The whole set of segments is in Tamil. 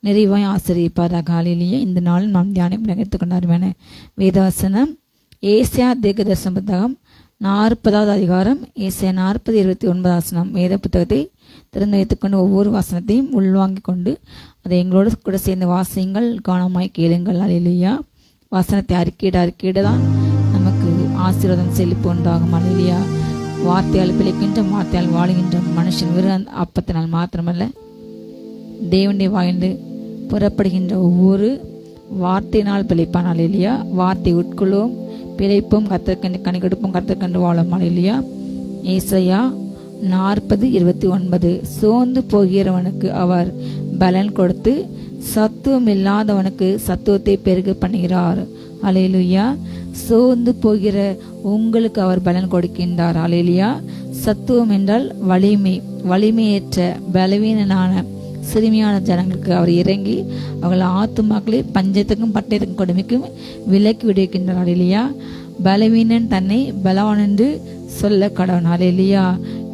நிறைவாய் ஆசிரியப்பாராக. ஹல்லேலூயா. இந்த நாள் நாம் தியானம் எடுத்துக்கொண்டாருமான வேதவசனம் ஏசாயா தீர்க்கதரிசன புத்தகம் 40வது அதிகாரம், ஏசாயா 40:29 வேத புத்தகத்தை திறந்து வைத்துக்கொண்டு ஒவ்வொரு வசனத்தையும் உள்வாங்கிக் கொண்டு அதை எங்களோடு கூட சேர்ந்து வாசியுங்கள், கவனமாய் கேளுங்கள். ஹல்லேலூயா. வசனத்தை அறிக்கையிட தான் நமக்கு ஆசீர்வாதம் செழிப்பு உண்டாகும். ஹல்லேலூயா. வார்த்தையால் பிழைக்கின்ற, வார்த்தையால் வாழுகின்ற மனுஷன் வெறும் அப்பத்தினால் மாத்திரமல்ல, தேவனுடைய வாய்ந்து புறப்படுகின்ற ஒவ்வொரு வார்த்தையினால் பிழைப்பான். ஹல்லேலூயா. வார்த்தை உட்கொள்வோம், பிழைப்போம், கர்த்தர்க்கென்று கனி கொடுப்போம், கர்த்தர்க்கென்று வாழும். ஹல்லேலூயா. ஏசாயா 40:29 சோர்ந்து போகிறவனுக்கு அவர் பலன் கொடுத்து சத்துவம் இல்லாதவனுக்கு சத்துவத்தை பெருக பண்ணுகிறார். ஹல்லேலூயா. சோர்ந்து போகிற உங்களுக்கு அவர் பலன் கொடுக்கின்றார். ஹல்லேலூயா. சத்துவம் என்றால் வலிமை, வலிமையற்ற பலவீனனான சிறுமியான ஜனங்களுக்கு அவர் இறங்கி அவர்கள் ஆத்துமாக்களை பஞ்சத்துக்கும் பட்டயத்துக்கும் கொடுமைக்கும் விலக்கி விடுக்கின்றார். ஹல்லேலூயா. பலவீனன் தன்னை பலவான் என்று சொல்ல கடவன். ஹல்லேலூயா.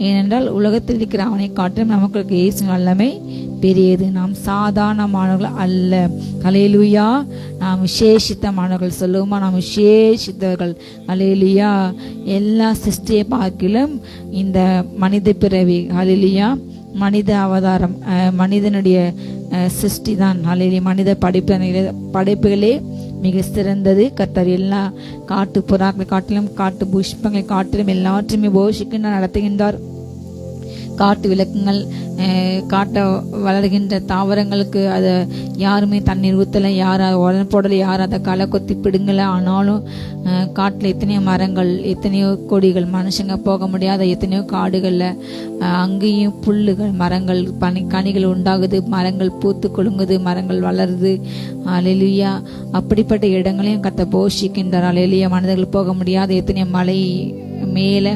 ஏனென்றால் உலகத்தில் இருக்கிற அவனை காட்டும் நமக்கு இயேசு வல்லமை பெரியது. நாம் சாதாரணமானவர்கள் அல்ல. ஹல்லேலூயா. நாம் விசேஷித்தமானவர்கள். சொல்லுவோமா? நாம் விசேஷித்தவர்கள். ஹல்லேலூயா. எல்லா சிருஷ்டியை பார்க்கிலும் இந்த மனித பிறவி, ஹல்லேலூயா, மனித அவதாரம், மனிதனுடைய சிருஷ்டி தான். ஹல்லேலூயா. மனித படைப்புகளே மிக சிறந்தது. கர்த்தர் எல்லா காட்டு புறாக்களை காட்டிலும், காட்டு புஷ்பங்களை காட்டிலும் எல்லாற்றையுமே போஷிக்கின்றார், நடத்துகின்றார். காட்டு விளக்குங்கள், காட்ட வளர்கின்ற தாவரங்களுக்கு அதை யாருமே தண்ணீர் ஊற்றலை, யார் உடனே போடலை, யார் அதை களை கொத்தி பிடுங்கலை. ஆனாலும் காட்டில் எத்தனையோ மரங்கள், எத்தனையோ கொடிகள், மனுஷங்க போக முடியாத எத்தனையோ காடுகளில் அங்கேயும் புல்லுகள், மரங்கள், கனிகள் உண்டாகுது, மரங்கள் பூத்து கொழுங்குது, மரங்கள் வளருது. ஹல்லேலூயா. அப்படிப்பட்ட இடங்களையும் கர்த்தர் போஷிக்கின்றார். ஹல்லேலூயா. மனிதர்கள் போக முடியாத எத்தனையோ மலை மேலே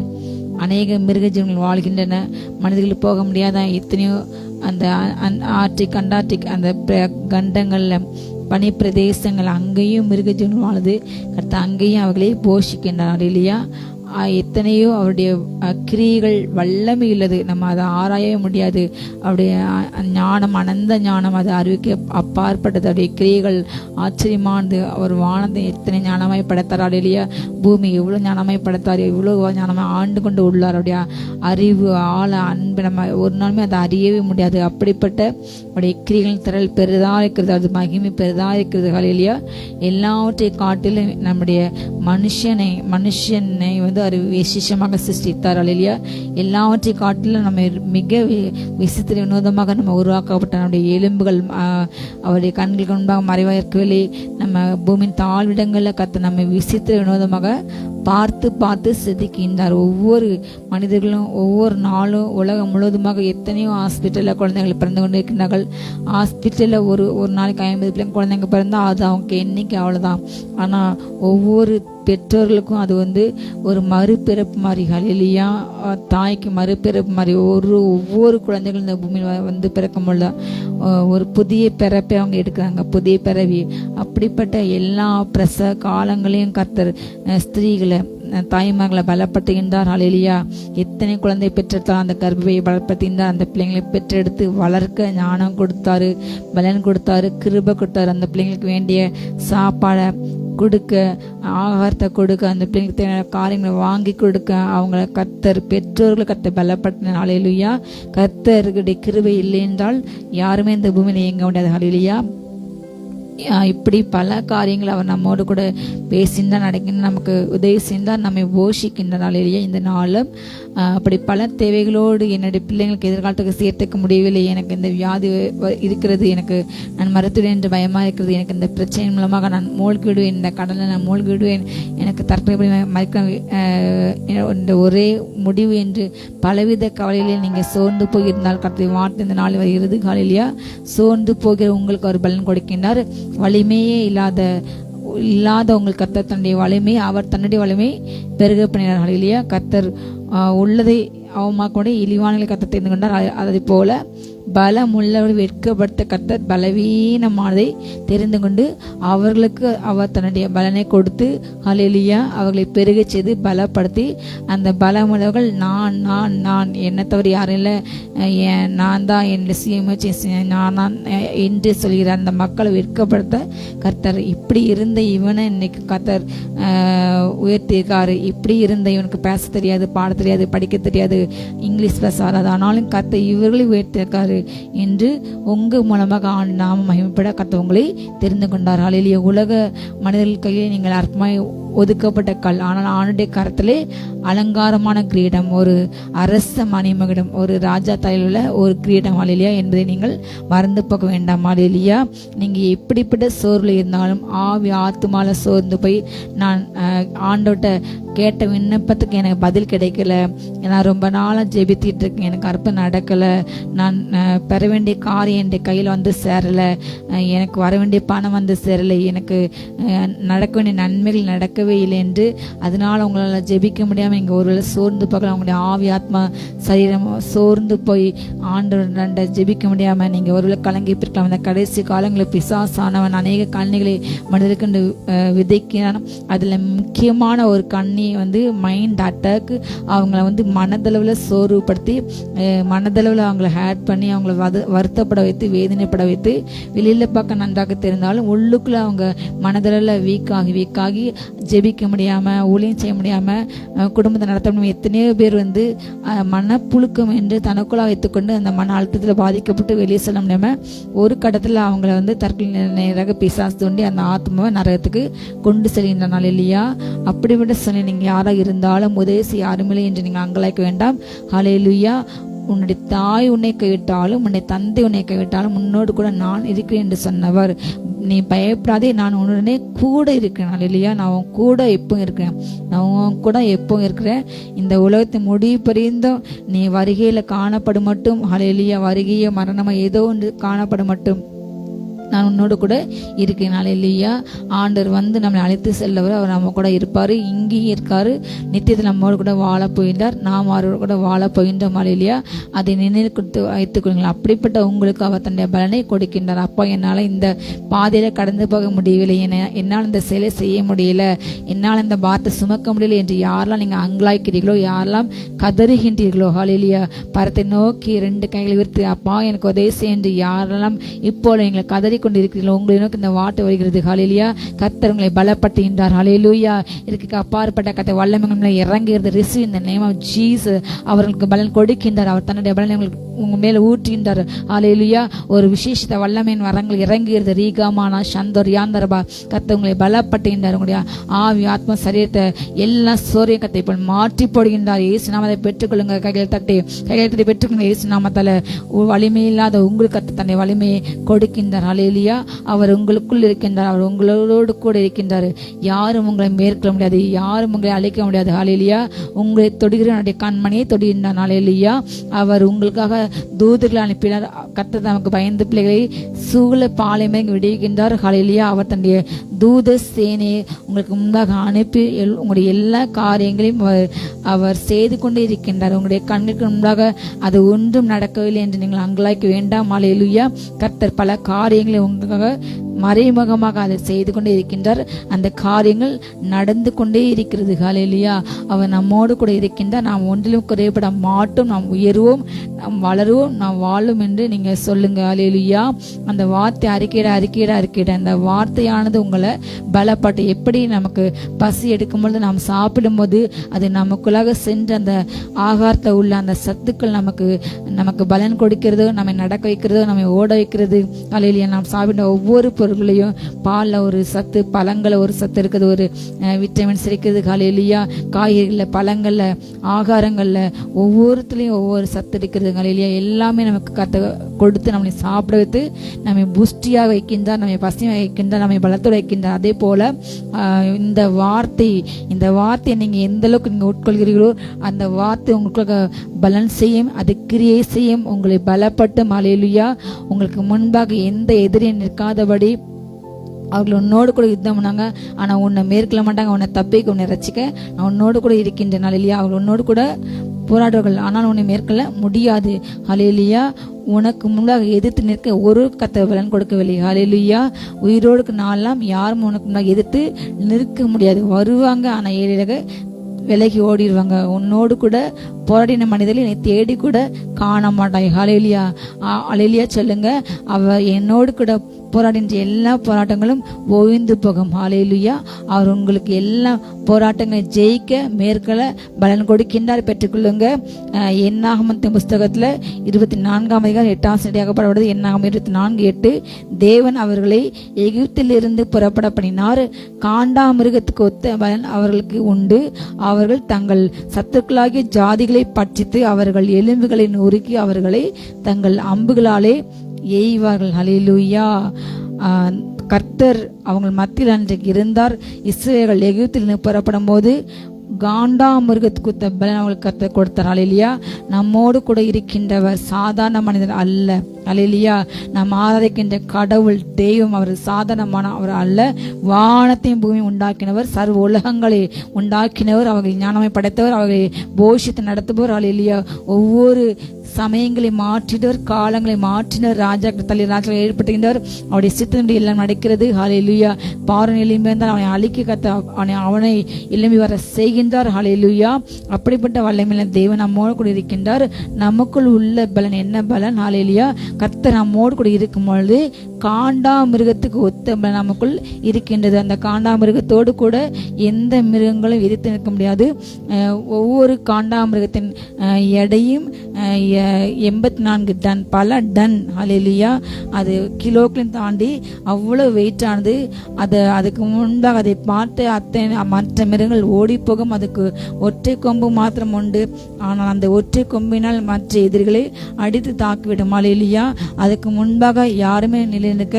அநேக மிருக ஜீவன்கள் வாழ்கின்றன. மனிதர்கள் போக முடியாத எத்தனையோ அந்த ஆர்டிக், அண்டார்டிக், அந்த கண்டங்களில் பனி பிரதேசங்கள், அங்கேயும் மிருக ஜீவன்கள் வாழுது. கர்த்தர் அங்கேயும் அவர்களை போஷிக்கின்றார். ஹல்லேலூயா. எத்தனையோ அவருடைய கிரியைகள் வல்லமை உள்ளது, நம்ம அதை ஆராயவே முடியாது. அவருடைய ஞானம், அனந்த ஞானம், அது அறிவிக்க அப்பாற்பட்டது. அவருடைய கிரியைகள் ஆச்சரியமானது. அவர் வானத்தை எத்தனை ஞானமாய் படைத்தார். ஹல்லேலூயா. பூமி எவ்வளோ ஞானமாய் படைத்தார், எவ்வளோ ஞானமாய் ஆண்டு கொண்டு உள்ளார். அவருடைய அறிவு, ஆழ, அன்பு நம்ம ஒரு நாளுமே அதை அறியவே முடியாது. அப்படிப்பட்ட அவருடைய கிரியைகள் திரள் பெரிதாக இருக்கிறது, அது மகிமை பெரிதாக இருக்கிறது. ஹல்லேலூயா. எல்லாவற்றை காட்டிலும் நம்முடைய மனுஷனை வந்து அவர் விசேஷமாக சிருஷ்டித்தார். ஹல்லேலூயா. எல்லாவற்றை காட்டிலும் நம்ம மிக விசித்திர வினோதமாக நம்ம உருவாக்கப்பட்ட நம்முடைய எலும்புகள் அவருடைய கண்களுக்கு முன்பாக மறைவாக இருக்கவில்லை. நம்ம பூமியின் தாழ்விடங்களில் கர்த்தர் நம்ம விசித்திர வினோதமாக பார்த்து செதுக்கின்றார். ஒவ்வொரு மனிதர்களும் ஒவ்வொரு நாளும் உலகம் முழுவதுமாக எத்தனையோ ஹாஸ்பிட்டலில் குழந்தைகள் பிறந்து கொண்டு இருக்கின்றார்கள். ஹாஸ்பிட்டலில் ஒரு நாளைக்கு 50 பிள்ளைங்க குழந்தைங்க பிறந்தால் அது அவங்க எண்ணிக்கை அவ்வளோதான். ஆனால் ஒவ்வொரு பெற்றோர்களுக்கும் அது வந்து ஒரு மறுபிறப்பு மாதிரி. ஹல்லேலூயா. தாய்க்கு மறுபிறப்பு மாதிரி. ஒவ்வொரு குழந்தைகளும் இந்த பூமியில் வந்து பிறக்க முடியல, ஒரு புதிய பிறப்பை அவங்க எடுக்கிறாங்க, புதிய பிறவி. அப்படிப்பட்ட எல்லா பிரசவ காலங்களையும் கர்த்தர் ஸ்திரீகளை, தாய்மார்களை பலப்படுத்துகின்றார். ஹல்லேலூயா. எத்தனை குழந்தை பெற்றெடுத்தாலும் அந்த கர்ப்பையை பலப்படுத்துகின்றார். அந்த பிள்ளைங்களை பெற்றெடுத்து வளர்க்க ஞானம் கொடுத்தாரு, பலன் கொடுத்தாரு, கிருபை கொடுத்தாரு. அந்த பிள்ளைங்களுக்கு வேண்டிய சாப்பாடை கொடுக்க, ஆகாரத்தை கொடுக்க, அந்த பிள்ளைங்களுக்கு தேவையான காரியங்களை வாங்கி கொடுக்க அவங்கள பெற்றோர்களை கர்த்தர் பலப்படுத்தினார். ஹல்லேலூயா. கர்த்தருடைய கிருபை இல்லை என்றால் யாருமே இந்த பூமியில இயங்க முடியாது. ஹல்லேலூயா. இப்படி பல காரியங்கள் அவர் நம்மோடு கூட பேசின்றார், நடக்கின்ற, நமக்கு உதவி செய்தார், நம்மை போஷிக்கின்றார். ஹல்லேலூயா. இந்த நாளும் அப்படி பல தேவைகளோடு என்னுடைய பிள்ளைங்களுக்கு எதிர்காலத்துக்கு சேர்த்துக்க முடியவில்லை, எனக்கு இந்த வியாதி இருக்கிறது, எனக்கு நான் மருத்துவன் என்று பயமாக இருக்கிறது, எனக்கு இந்த பிரச்சனை மூலமாக நான் மூழ்கி விடுவேன், இந்த கடலில் நான் மூழ்கி விடுவேன், எனக்கு தற்கொலை மறிக்க ஒரே முடிவு என்று பலவித கவலைகளில் நீங்கள் சோர்ந்து போயிருந்தால் கர்த்தருடைய வார்த்தை இந்த நாள் வருகிறது. ஹல்லேலூயா. சோர்ந்து போகிற உங்களுக்கு அவர் பலன் கொடுக்கின்றார். வலிமையே இல்லாத உங்கள் கர்த்தர் தன்னுடைய வலிமை, அவர் தன்னுடைய வலிமை பெருக பண்ணினார். ஹல்லேலூயா. கர்த்தர் உள்ளதை அவமாக்க இழிவானங்களை கர்த்தர் தெரிந்து கொண்டார். அதை போல பலமுள்ளவர்கள் வெட்கப்படுத்த கர்த்தர் பலவீனமானதை தெரிந்து கொண்டு அவர்களுக்கு அவர் தன்னுடைய பலனை கொடுத்து ஹல்லேலூயா அவர்களை பெருக செய்து பலப்படுத்தி அந்த பலமுள்ளவர்கள் நான் நான் நான் என்னை தவிர யாரும் இல்லை, நான் தான் என்னுடைய சுயமுயற்சி நான் தான் என்று சொல்கிற அந்த மக்களை வெட்கப்படுத்த கர்த்தர் இப்படி இருந்த இவனை இன்னைக்கு கர்த்தர் உயர்த்தியிருக்காரு. இப்படி இருந்த இவனுக்கு பேச தெரியாது, பாட தெரியாது, படிக்க தெரியாது, இங்கிலீஷ் பேச வராது, ஆனாலும் கர்த்தர் இவர்களை உயர்த்தியிருக்காரு என்று உங்கள் மூலமாக ஆண்டு நாம மகிமைப்பட கர்த்தர் உங்களை தெரிந்து கொண்டார். ஹல்லேலூயா. உலக மனிதர்கள் கையில் நீங்கள் அற்பமாய் ஒதுக்கப்பட்ட கல், ஆனால் ஆணுடைய கரத்திலே அலங்காரமான கிரீடம், ஒரு அரச மணிமகுடம், ஒரு ராஜா தலையில் உள்ள ஒரு கிரீடம் ஹல்லேலூயா என்பதை நீங்கள் மறந்து போக வேண்டாம். ஹல்லேலூயா. நீங்கள் எப்படிப்பட்ட சோர்வில் இருந்தாலும் ஆவி ஆத்துமால சோர்ந்து போய் நான் ஆண்டோட்ட கேட்ட விண்ணப்பத்துக்கு எனக்கு பதில் கிடைக்கல, நான் ரொம்ப நாளாக ஜெபித்திட்டு இருக்கேன், எனக்கு அற்பம் நடக்கலை, நான் பெற வேண்டிய காரியம் என் கையில் வந்து சேரலை, எனக்கு வர வேண்டிய பணம் வந்து சேரலை, எனக்கு நடக்க வேண்டிய நன்மைகள் நடக்கவே இல்லை என்று அதனால் உங்களால் ஜெபிக்க முடியாமல் இங்கே ஒருவேளை சோர்ந்து பார்க்கலாம். அவங்களுடைய ஆவி ஆத்மா சரீரம் சோர்ந்து போய் ஆண்டவரை ஜெபிக்க முடியாமல் நீங்கள் ஒருவேளை கலங்கி இருக்கலாம். அந்த கடைசி காலங்களில் பிசாசானவன் அநேக கண்ணிகளை மனிதருக்கு விதைக்கிறான். அதில் முக்கியமான ஒரு கண்ணி வந்து மைண்ட் அட்டாக், அவங்கள வந்து மனதளவில் சோர்வுபடுத்தி மனதளவில் அவங்கள ஹேட் பண்ணி அவங்கள வருத்தப்பட வைத்து வேதனைப்பட வைத்து வெளியில் பார்க்க நன்றாக தெரிந்தாலும் உள்ளுக்குள்ள அவங்க மனதளவில் வீக்காகி ஜெபிக்க முடியாமல் ஊழியம் செய்ய முடியாமல் குடும்பத்தை நடத்த முடியாமல் எத்தனையோ பேர் வந்து மனப்புழுக்கம் என்று தனக்குள்ள வைத்துக்கொண்டு அந்த மன அழுத்தத்தில் பாதிக்கப்பட்டு வெளியே செல்ல முடியாமல் ஒரு கட்டத்தில் அவங்கள வந்து தற்கொலை நேராக பிசாசு தோண்டி அந்த ஆத்மாவை நரகத்துக்கு கொண்டு செல்கின்ற நாள் இல்லையா. அப்படிப்பட்ட சொல்லி நீங்கள் யாராக இருந்தாலும் உதவி யாருமில்லை என்று நீங்கள் அங்கலாய்க்க வேண்டாம். ஹல்லேலூயா. உன்னுடைய தாய் உன்னை கைவிட்டாலும் உன்னுடைய தந்தை உன்னை கைவிட்டாலும் உன்னோடு கூட நான் இருக்கிறேன் என்று சொன்னவர். நீ பயப்படாதே, நான் உன்னுடனே கூட இருக்கிறேன். ஹல்லேலூயா. நான் உன் கூட எப்போ இருக்கிறேன், நான் உன் கூட எப்போ இருக்கிறேன். இந்த உலகத்தை முடிவு பரிந்தும் நீ வருகையில் காணப்படும் மட்டும் ஹல்லேலூயா, வருகையோ மரணமோ ஏதோ ஒன்று காணப்படும் மட்டும் நான் உன்னோடு கூட இருக்கேன். ஹல்லேலூயா. ஆண்டவர் வந்து நம்மளை அழைத்து செல்லவர், அவர் நம்ம கூட இருப்பார், இங்கேயும் இருக்காரு, நித்தியத்தில் நம்மோடு கூட வாழ போகின்றார், நாம் அவரோடு கூட வாழ போகின்றோம். ஹல்லேலூயா. அதை நினைவு கொடுத்து வைத்துக் கொள்ளுங்கள். அப்படிப்பட்ட உங்களுக்கு அவர் தன்னுடைய பலனை கொடுக்கின்றார். அப்பா, என்னால் இந்த பாதையில் கடந்து போக முடியவில்லை, என்னால் இந்த செயலை செய்ய முடியல, என்னால் இந்த பாரத்தை சுமக்க முடியல என்று யாரெல்லாம் நீங்கள் அங்கலாய்க்கிறீர்களோ, யாரெல்லாம் கதறுகின்றீர்களோ, ஹல்லேலூயா, பரத்தை நோக்கி 2 கைகளை விரித்து அப்பா எனக்கு உதவி செய்ய என்று யாரெல்லாம் இப்போ எங்களை கதறி கொண்டிருக்கிறீர்களோ, உங்களை நோக்கி இந்த வார்த்தை வருகிறது. ஹல்லேலூயா. கர்த்தர் உங்களை பலப்படுத்துகின்றார். ஹல்லேலூயா. இதுக்கு அப்பாற்பட்ட கர்த்தர் வல்லமை இறங்குகிறது. Receive in the name of Jesus. அவர்களுக்கு பலன் கொடுக்கின்றார். அவர் தன்னுடைய பலனை உங்க மேல ஊற்றுகின்றார். ஹல்லேலூயா. ஒரு விசேஷ வல்லமையின் வரங்கள் இறங்குகிறது. ரீகாமானா சந்தோர் யாந்தரபா. கர்த்தர் உங்களை பலப்படுத்துகின்றார். உங்களுடைய ஆவி ஆத்மா சரீரத்தை எல்லா சோரிய கத்தை போல் மாற்றி போடுகின்றார். இயேசு நாமத்தை பெற்றுக்கொள்ளுங்க. கைகளை தட்டி பெற்றுக்கொள்ளுங்க. இயேசு நாமத்தால வலிமை இல்லாத உங்களுக்கு கர்த்தர் தன்னுடைய வலிமையை கொடுக்கின்றார். ஹல்லேலூயா. அவர் உங்களுக்குள் இருக்கின்றார். அவர் உங்களோடு கூட இருக்கின்றார். யாரும் உங்களை மேற்கொள்ள முடியாது, யாரும் உங்களை அழைக்க முடியாது. ஹல்லேலூயா. உங்களை தொடுகிற கண்மணியை தொடுகின்றார். ஹல்லேலூயா. அவர் உங்களுக்காக தூதர்களை அனுப்பினார். கர்த்தர் நமக்கு பயந்து பிள்ளைகளை சூழ பாலைமை விடுகின்றார். ஹல்லேலூயா. அவர் தன்னுடைய தூத சேனையை உங்களுக்கு முன்பாக அனுப்பி உங்களுடைய எல்லா காரியங்களையும் அவர் செய்து கொண்டே இருக்கின்றார். உங்களுடைய கண்ணுக்கு முன்பாக அது ஒன்றும் நடக்கவில்லை என்று நீங்கள் அங்கலாய்க்க வேண்டாம். ஹல்லேலூயா. கர்த்தர் பல காரியங்களை உங்களுக்காக மறைமுகமாக அதை செய்து கொண்டே இருக்கின்றார். அந்த காரியங்கள் நடந்து கொண்டே இருக்கிறது. ஹல்லேலூயா. அவர் நம்மோடு கூட இருக்கின்றார். நாம் ஒன்றிலும் குறைபட மாட்டோம், நாம் உயர்வோம், நாம் வளருவோம், நாம் வாழும் என்று நீங்க சொல்லுங்க. ஹல்லேலூயா. அந்த வார்த்தை அறிக்கையிட அந்த வார்த்தையானது உங்களை பலப்பட்டு எப்படி நமக்கு பசி எடுக்கும் பொழுது நாம் சாப்பிடும் போது அது நமக்குள்ளாக சென்று அந்த ஆகாரத்தில் உள்ள அந்த சத்துக்கள் நமக்கு பலன் கொடுக்கிறதோ, நம்மை நடக்க வைக்கிறதோ, நம்மை ஓட வைக்கிறது. ஹல்லேலூயா. நாம் சாப்பிட்ட ஒவ்வொரு பொருட்களையும் பாலில் ஒரு சத்து, பழங்களில் ஒரு சத்து இருக்குது, ஒரு விட்டமின்ஸ் இருக்குது. ஹல்லேலூயா. காய்கறிகளில், பழங்களில், ஆகாரங்களில் ஒவ்வொருத்துலேயும் ஒவ்வொரு சத்து இருக்கிறது. ஹல்லேலூயா. எல்லாமே நமக்கு கொடுத்து நம்மளை சாப்பிட வைத்து நம்மை புஷ்டியாக வைக்கின்றார், நம்மை பசியாக வைக்கின்றார், நம்மை பலத்தோடு வைக்கின்றார். அதே போல இந்த வார்த்தையை நீங்கள் எந்த அளவுக்கு நீங்கள் உட்கொள்கிறீர்களோ அந்த வார்த்தை உங்களுக்கு பலன் செய்யும், அது கிரியை செய்யும், உங்களை பலப்பட்டும். ஹல்லேலூயா. உங்களுக்கு முன்பாக எந்த எதிரியும் நிற்காதபடி அவர்கள் உன்னோடு கூட யுத்தம் பண்ணாங்க, ஆனால் உன்னை மேற்கொள்ள மாட்டாங்க, உன்னை தப்பிக்க, உன்னை ரசிக்க நான் உன்னோடு கூட இருக்கின்றேன். ஹல்லேலூயா. அவர்கள் உன்னோடு கூட போராடுவார்கள், ஆனால் உன்னை மேற்கொள்ள முடியாது. ஹல்லேலூயா. உனக்கு முன்னாக எதிர்த்து நிற்க ஒரு கர்த்தர் பலன் கொடுக்கவில்லை. ஹல்லேலூயா. உயிரோடு நாளெல்லாம் யாரும் உனக்கு முன்னாக எதிர்த்து நிற்க முடியாது. வருவாங்க, ஆனால் ஏழையாக விலகி ஓடிடுவாங்க. உன்னோடு கூட போராடின மனிதர்கள் என்னை தேடி கூட காண மாட்டாங்க. ஹல்லேலூயா. ஹல்லேலூயா சொல்லுங்க. அவ என்னோடு கூட போராடின்ற எல்லா போராட்டங்களும் ஓய்ந்து போகும். ஹல்லேலூயா. அவர் உங்களுக்கு எல்லா போராட்டங்களை ஜெயிக்க மேற்கொள்ள பலன் கொடுக்கின்றார். பெற்றுக்கொள்ளுங்க. என்னாகமத்தின் புஸ்தகத்துல 24 8 என்னாகம் 24:8 தேவன் அவர்களை எகிப்திலிருந்து புறப்பட பண்ணினார். காண்டாமிருகத்துக்கு ஒத்த பலன் அவர்களுக்கு உண்டு. அவர்கள் தங்கள் சத்துக்களாகிய ஜாதிகளை பட்சித்து அவர்கள் எலும்புகளை நொறுக்கி அவர்களை தங்கள் அம்புகளாலே எய்வார்கள். ஹல்லேலூயா. கர்த்தர் அவங்க மத்தியில் அன்றைக்கு இருந்தார். இஸ்ரவேல் எகிப்திலிருந்து புறப்படும் போது காண்டாமிருகத்துக்கு பலன் அவங்களுக்கு கர்த்தர் கொடுத்தார். ஹல்லேலூயா. நம்மோடு கூட இருக்கின்றவர் சாதாரண மனிதர் அல்ல. ஹல்லேலூயா. நாம் ஆராதிக்கின்ற கடவுள் தெய்வம் அவர் சாதாரணமான அவர் அல்ல. வானத்தையும் பூமியும் உண்டாக்கினவர், சர்வ உலகங்களை உண்டாக்கினவர், அவர்கள் ஞானமை படைத்தவர், அவர்களை போஷித்து நடத்துபவர். ஹல்லேலூயா. ஒவ்வொரு சமயங்களை மாற்றினவர், காலங்களை மாற்றினர், ராஜாக்கள் தள்ளி ராஜாக்கள் ஏற்படுகின்றவர். அவருடைய சித்தனுடைய எல்லாம் நடக்கிறது. ஹல்லேலூயா. பாரன் எழும்பி வந்தால் அவனை அழிக்க கத்த அவனை எழும்பி வர செய்கின்றார். ஹல்லேலூயா. அப்படிப்பட்ட வல்லமையில தேவன் நம்மோடு கூட இருக்கின்றார். நமக்குள் உள்ள பலன் என்ன பலன்? ஹல்லேலூயா. கர்த்தர் நம்மோடு கூட இருக்கும் பொழுது காண்டாமிருகத்துக்கு ஒத்த பலன் நமக்குள் இருக்கின்றது. அந்த காண்டாமிருகத்தோடு கூட எந்த மிருகங்களும் எதிர்த்து நிற்க முடியாது. ஒவ்வொரு காண்டாமிருகத்தின் எடையும் 84 டன், பல டன். ஹல்லேலூயா. அது கிலோக்களையும் தாண்டி அவ்வளவு வெயிட்டானது. அதுக்கு முன்பாக அதை பார்த்து மற்ற மிருகங்கள் ஓடி போகும். அதுக்கு ஒற்றை கொம்பு மாத்திரம் உண்டு. ஆனால் அந்த ஒற்றை கொம்பினால் மற்ற எதிரிகளை அடித்து தாக்கிவிடும். ஹல்லேலூயா. அதுக்கு முன்பாக யாருமே நிலைநிற்க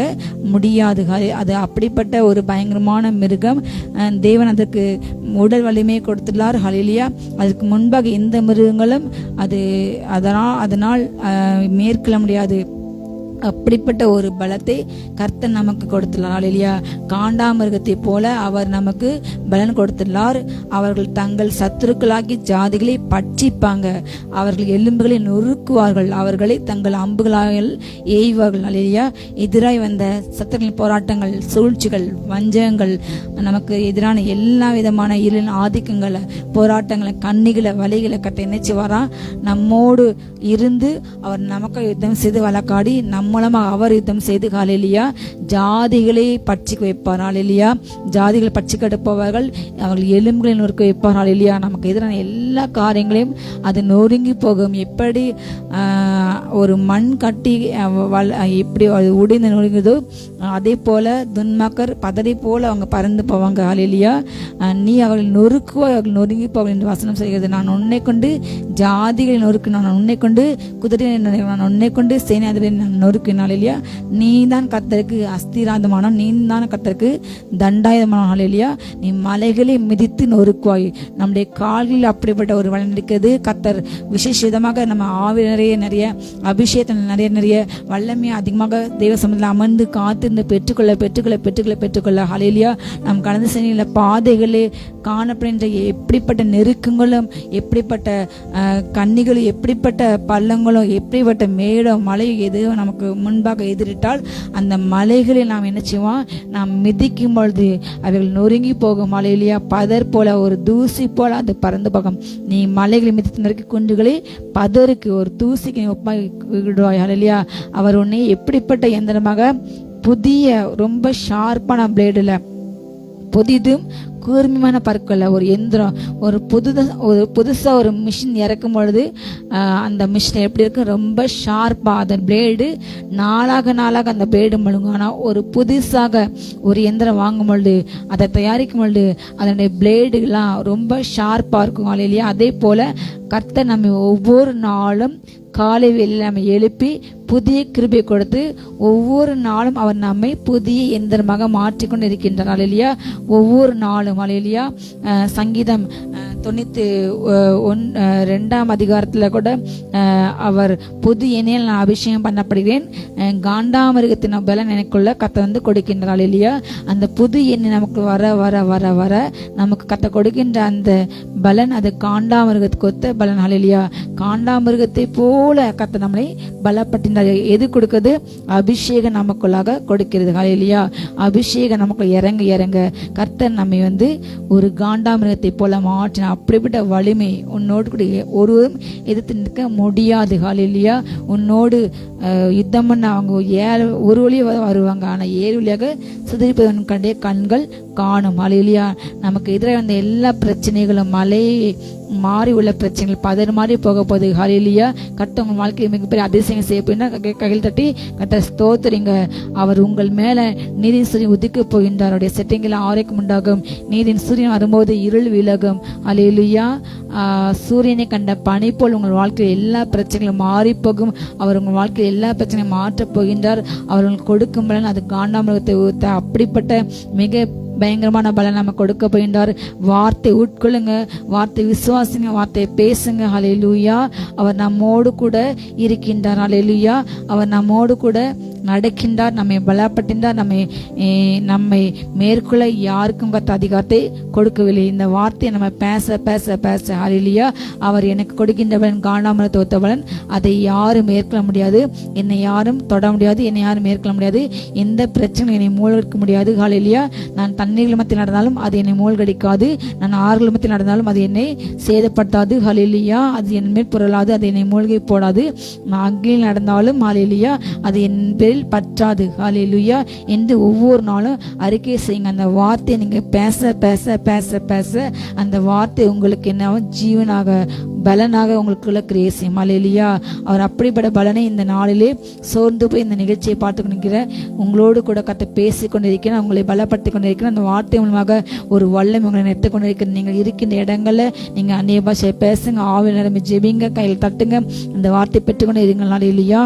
முடியாது. அது அப்படிப்பட்ட ஒரு பயங்கரமான மிருகம். தேவன் அதற்கு உடல் வலிமையை கொடுத்துள்ளார். ஹல்லேலூயா. அதுக்கு முன்பாக எந்த மிருகங்களும் அதனால் மேற்கொள்ள முடியாது. அப்படிப்பட்ட ஒரு பலத்தை கர்த்தர் நமக்கு கொடுத்துள்ளார். ஹல்லேலூயா. காண்டாமிருகத்தை போல அவர் நமக்கு பலன் கொடுத்துள்ளார். அவர்கள் தங்கள் சத்துருக்களாகி ஜாதிகளை பட்சிப்பாங்க. அவர்கள் எலும்புகளை நொறுக்குவார்கள். அவர்களை தங்கள் அம்புகளால் எய்வார்கள். ஹல்லேலூயா. எதிராய் வந்த சத்துருக்களின் போராட்டங்கள், சூழ்ச்சிகள், வஞ்சகங்கள், நமக்கு எதிரான எல்லா விதமான இருளின் ஆதிக்கங்களை, போராட்டங்களை, கண்ணிகளை, வலிகளை கட்ட நினைச்சு வரா. நம்மோடு இருந்து அவர் நமக்கு யுத்தம் செய்து வழக்காடி மூலமாக அவர் யுத்தம் செய்து. ஹல்லேலூயா. ஜாதிகளை பட்சிக்க வைப்பார். ஹல்லேலூயா. ஜாதிகளை பட்சி கடுப்பவர்கள் அவர்கள் எலும்புகளை நொறுக்க வைப்பார். ஹல்லேலூயா. நமக்கு எதிரான எல்லா காரியங்களையும் அது நொறுங்கி போகும். எப்படி ஒரு மண் கட்டி எப்படி உடைந்து நொறுங்குதோ அதே போல துன்மாக்கர் பதறி போல அவங்க பறந்து போவாங்க. ஹல்லேலூயா. நீ அவர்கள் நொறுக்குவோ அவர்கள் நொறுங்கி போவார்கள் என்று வசனம் செய்கிறது. நான் உன்னை கொண்டு ஜாதிகளை நொறுக்கு, நான் உன்னை கொண்டு குதிரை, நான் உன்னை கொண்டு சேனாதிபதி நான் நொறுக்கினாள். ஹல்லேலூயா. நீ தான் கர்த்தருக்கு அஸ்திராதமான, நீ தான் கர்த்தருக்கு தண்டாயுதமான. ஹல்லேலூயா. நீ மலைகளை மிதித்து நொறுக்குவாய். நம்முடைய கால்களில் அப்படிப்பட்ட ஒரு வளம் இருக்கிறது. கர்த்தர் விசேஷமாக நம்ம ஆவி நிறைய அபிஷேகத்தில் நிறைய வல்லமையை அதிகமாக தெய்வ சமூகத்தில் அமர்ந்து காத்திருந்து பெற்றுக்கொள்ள. ஹல்லேலூயா. நாம் கடந்து சென்ற பாதைகளே காணப்படுகின்ற எப்படிப்பட்ட நெருக்கங்களும், எப்படிப்பட்ட கன்னிகளும், எப்படிப்பட்ட பள்ளங்களும், எப்படிப்பட்ட மேடம் மலையும் எதுவும் நமக்கு முன்பாக எதிரிட்டால் அந்த மலைகளை நாம் என்ன செய்வோம்? நாம் மிதிக்கும் பொழுது அவைகள் நொறுங்கி போகும். ஹல்லேலூயா. பதர் போல, ஒரு தூசி போல அது பறந்து போகும். நீ மலைகளை மிதித்து நறுக்கி குண்டுகளை பதருக்கு, ஒரு தூசிக்கு நீ ஒப்பாய் விடுவாய். ஹல்லேலூயா. அவர் உன்னை எப்படிப்பட்ட எந்திரமாக புதிய ரொம்ப ஷார்ப்பான பிளேடுல, புதிதும் கூர்மையான பற்களை, ஒரு எந்திரம், ஒரு புதுசா ஒரு மிஷின் இறக்கும் பொழுது அந்த மிஷின் எப்படி இருக்கு? ரொம்ப ஷார்ப்பா அந்த பிளேடு நாளாக அந்த பிளேடு முழுங்கும். ஆனால் ஒரு புதுசாக ஒரு எந்திரம் வாங்கும் பொழுது, அதை தயாரிக்கும் பொழுது அதனுடைய பிளேடுலாம் ரொம்ப ஷார்ப்பா இருக்கும். ஹல்லேலூயா. அதே போல கர்த்தர் நம்ம ஒவ்வொரு நாளும் காலை வேளையில் நம்ம எழுப்பி புதிய கிருபை கொடுத்து ஒவ்வொரு நாளும் அவர் நம்மை புதிய எந்திரமாக மாற்றிக்கொண்டு இருக்கின்றார். ஹல்லேலூயா. ஒவ்வொரு நாளும். ஹல்லேலூயா. சங்கீதம் 92 கூட அவர் புது எண்ணெயில் நான் அபிஷேகம் பண்ணப்படுகிறேன், காண்டாமிருகத்தின் பலன் எனக்குள்ள கத்த கொடுக்கின்றார். ஹல்லேலூயா. அந்த புது எண்ணெய் நமக்கு வர வர வர வர நமக்கு கத்த கொடுக்கின்ற அந்த பலன் அது காண்டாமிருகத்துக்கு ஒத்த பலன். ஹல்லேலூயா. காண்டாமிருகத்தை போல கர்த்தர் நம்மளை பலப்படுத்தினார். எது கொடுக்குது? அபிஷேகம் நமக்குள்ளாக கொடுக்கிறது. ஹல்லேலூயா. அபிஷேகம் நமக்குள்ள இறங்க இறங்க கர்த்தர் நம்மை ஒரு காண்டாமிருகத்தை போல மாற்றின. அப்படிப்பட்ட வலிமை உன்னோடு கூட ஒருவரும் எதிர்த்து நிற்க முடியாது. ஹல்லேலூயா. உன்னோடு யுத்தம் பண்ண அவங்க ஒரு வழியாக வருவாங்க, ஆனா 7 வழியாக சிதறிப்பதன் கண்டே கண்கள் காணும். ஹல்லேலூயா. நமக்கு எதிராக வந்த எல்லா பிரச்சனைகளும் மலை மாறி உள்ள பிரச்சனைகள் பதறு மாறி போக போகுது. ஹல்லேலூயா. கர்த்தர் உங்கள் வாழ்க்கையை மிகப்பெரிய அதிசயம் செய்ய போயின்னா கையில் தட்டி கர்த்தர் ஸ்தோத்திரிங்க. அவர் உங்கள் மேல நீதியின் சூரியன் உதிக்க போகின்றார். அவருடைய செட்டிங்கில் ஆரோக்கியம் உண்டாகும். நீதியின் சூரியன் வரும்போது இருள் விலகும். ஹல்லேலூயா. சூரியனை கண்ட பனி போல் உங்கள் வாழ்க்கையில் எல்லா பிரச்சனைகளும் மாறி போகும். அவர் உங்கள் வாழ்க்கையில் எல்லா பிரச்சனையும் மாற்றப் போகின்றார். அவர்கள் கொடுக்கும் பலன் அது காண்டாமிருகத்தை ஊத்த அப்படிப்பட்ட மிக பயங்கரமான பலன் நம்ம கொடுக்க போகின்றார். வார்த்தை உட்கொள்ளுங்க, வார்த்தை விசுவாசிங்க, வார்த்தையை பேசுங்க. ஹல்லேலூயா. அவர் நம்மோடு கூட இருக்கின்றார். ஹல்லேலூயா. அவர் நம்மோடு கூட நடக்கின்றார், நம்மை பலப்படுத்தின்றார். நம்மை மேற்கொள்ள யாருக்கும் கத்த அதிகாரத்தை கொடுக்கவில்லை. இந்த வார்த்தையை நம்ம பேச பேச பேச ஹல்லேலூயா. அவர் எனக்கு கொடுக்கின்றவன் காண்டாமிருகத்தை ஒத்தவன், அதை யாரும் மேற்கொள்ள முடியாது. என்னை யாரும் தொட முடியாது, என்னை யாரும் மேற்கொள்ள முடியாது. எந்த பிரச்சனையும் என்னை மூழ்கடிக்க முடியாது. ஹல்லேலூயா. நான் தண்ணீர் மத்தியில் நடந்தாலும் அது என்னை மூழ்கடிக்காது. நான் ஆறுகள் மத்தியில் நடந்தாலும் அது என்னை சேதப்படுத்தாது. ஹல்லேலூயா. அது என் மேல் புரளாது, அது என்னை மூழ்கி போடாது. நான் அக்னியில் நடந்தாலும் ஹல்லேலூயா அது என் பேரில் பற்றாது. ஹல்லேலூயா என்று ஒவ்வொரு நாளும் அறிக்கை செய்யுங்க. அந்த வார்த்தையை நீங்க பேச பேச பேச பேச அந்த வார்த்தை உங்களுக்கு என்ன ஜீவனாக பலனாக உங்களுக்குள்ள கிரியை செய்யும். ஹல்லேலூயா. அவர் அப்படிப்பட்ட பலனை இந்த நாளிலே சோர்ந்து போய் இந்த நிகழ்ச்சியை பார்த்து கொண்டிருக்கிற உங்களோடு கூட கத்த பேசி கொண்டிருக்கிறேன், உங்களை பலப்படுத்தி கொண்டிருக்கிறேன். அந்த வார்த்தை மூலமாக ஒரு வல்லமை உங்களை நிறுத்தி கொண்டிருக்கிற நீங்கள் இருக்கின்ற இடங்கள்ல நீங்க அந்நிய பாஷையை பேசுங்க, ஆவியில் நிரம்பி ஜெபிங்க, கையில் தட்டுங்க, அந்த வார்த்தை பெற்றுக்கொண்டு இருங்கள். ஹல்லேலூயா.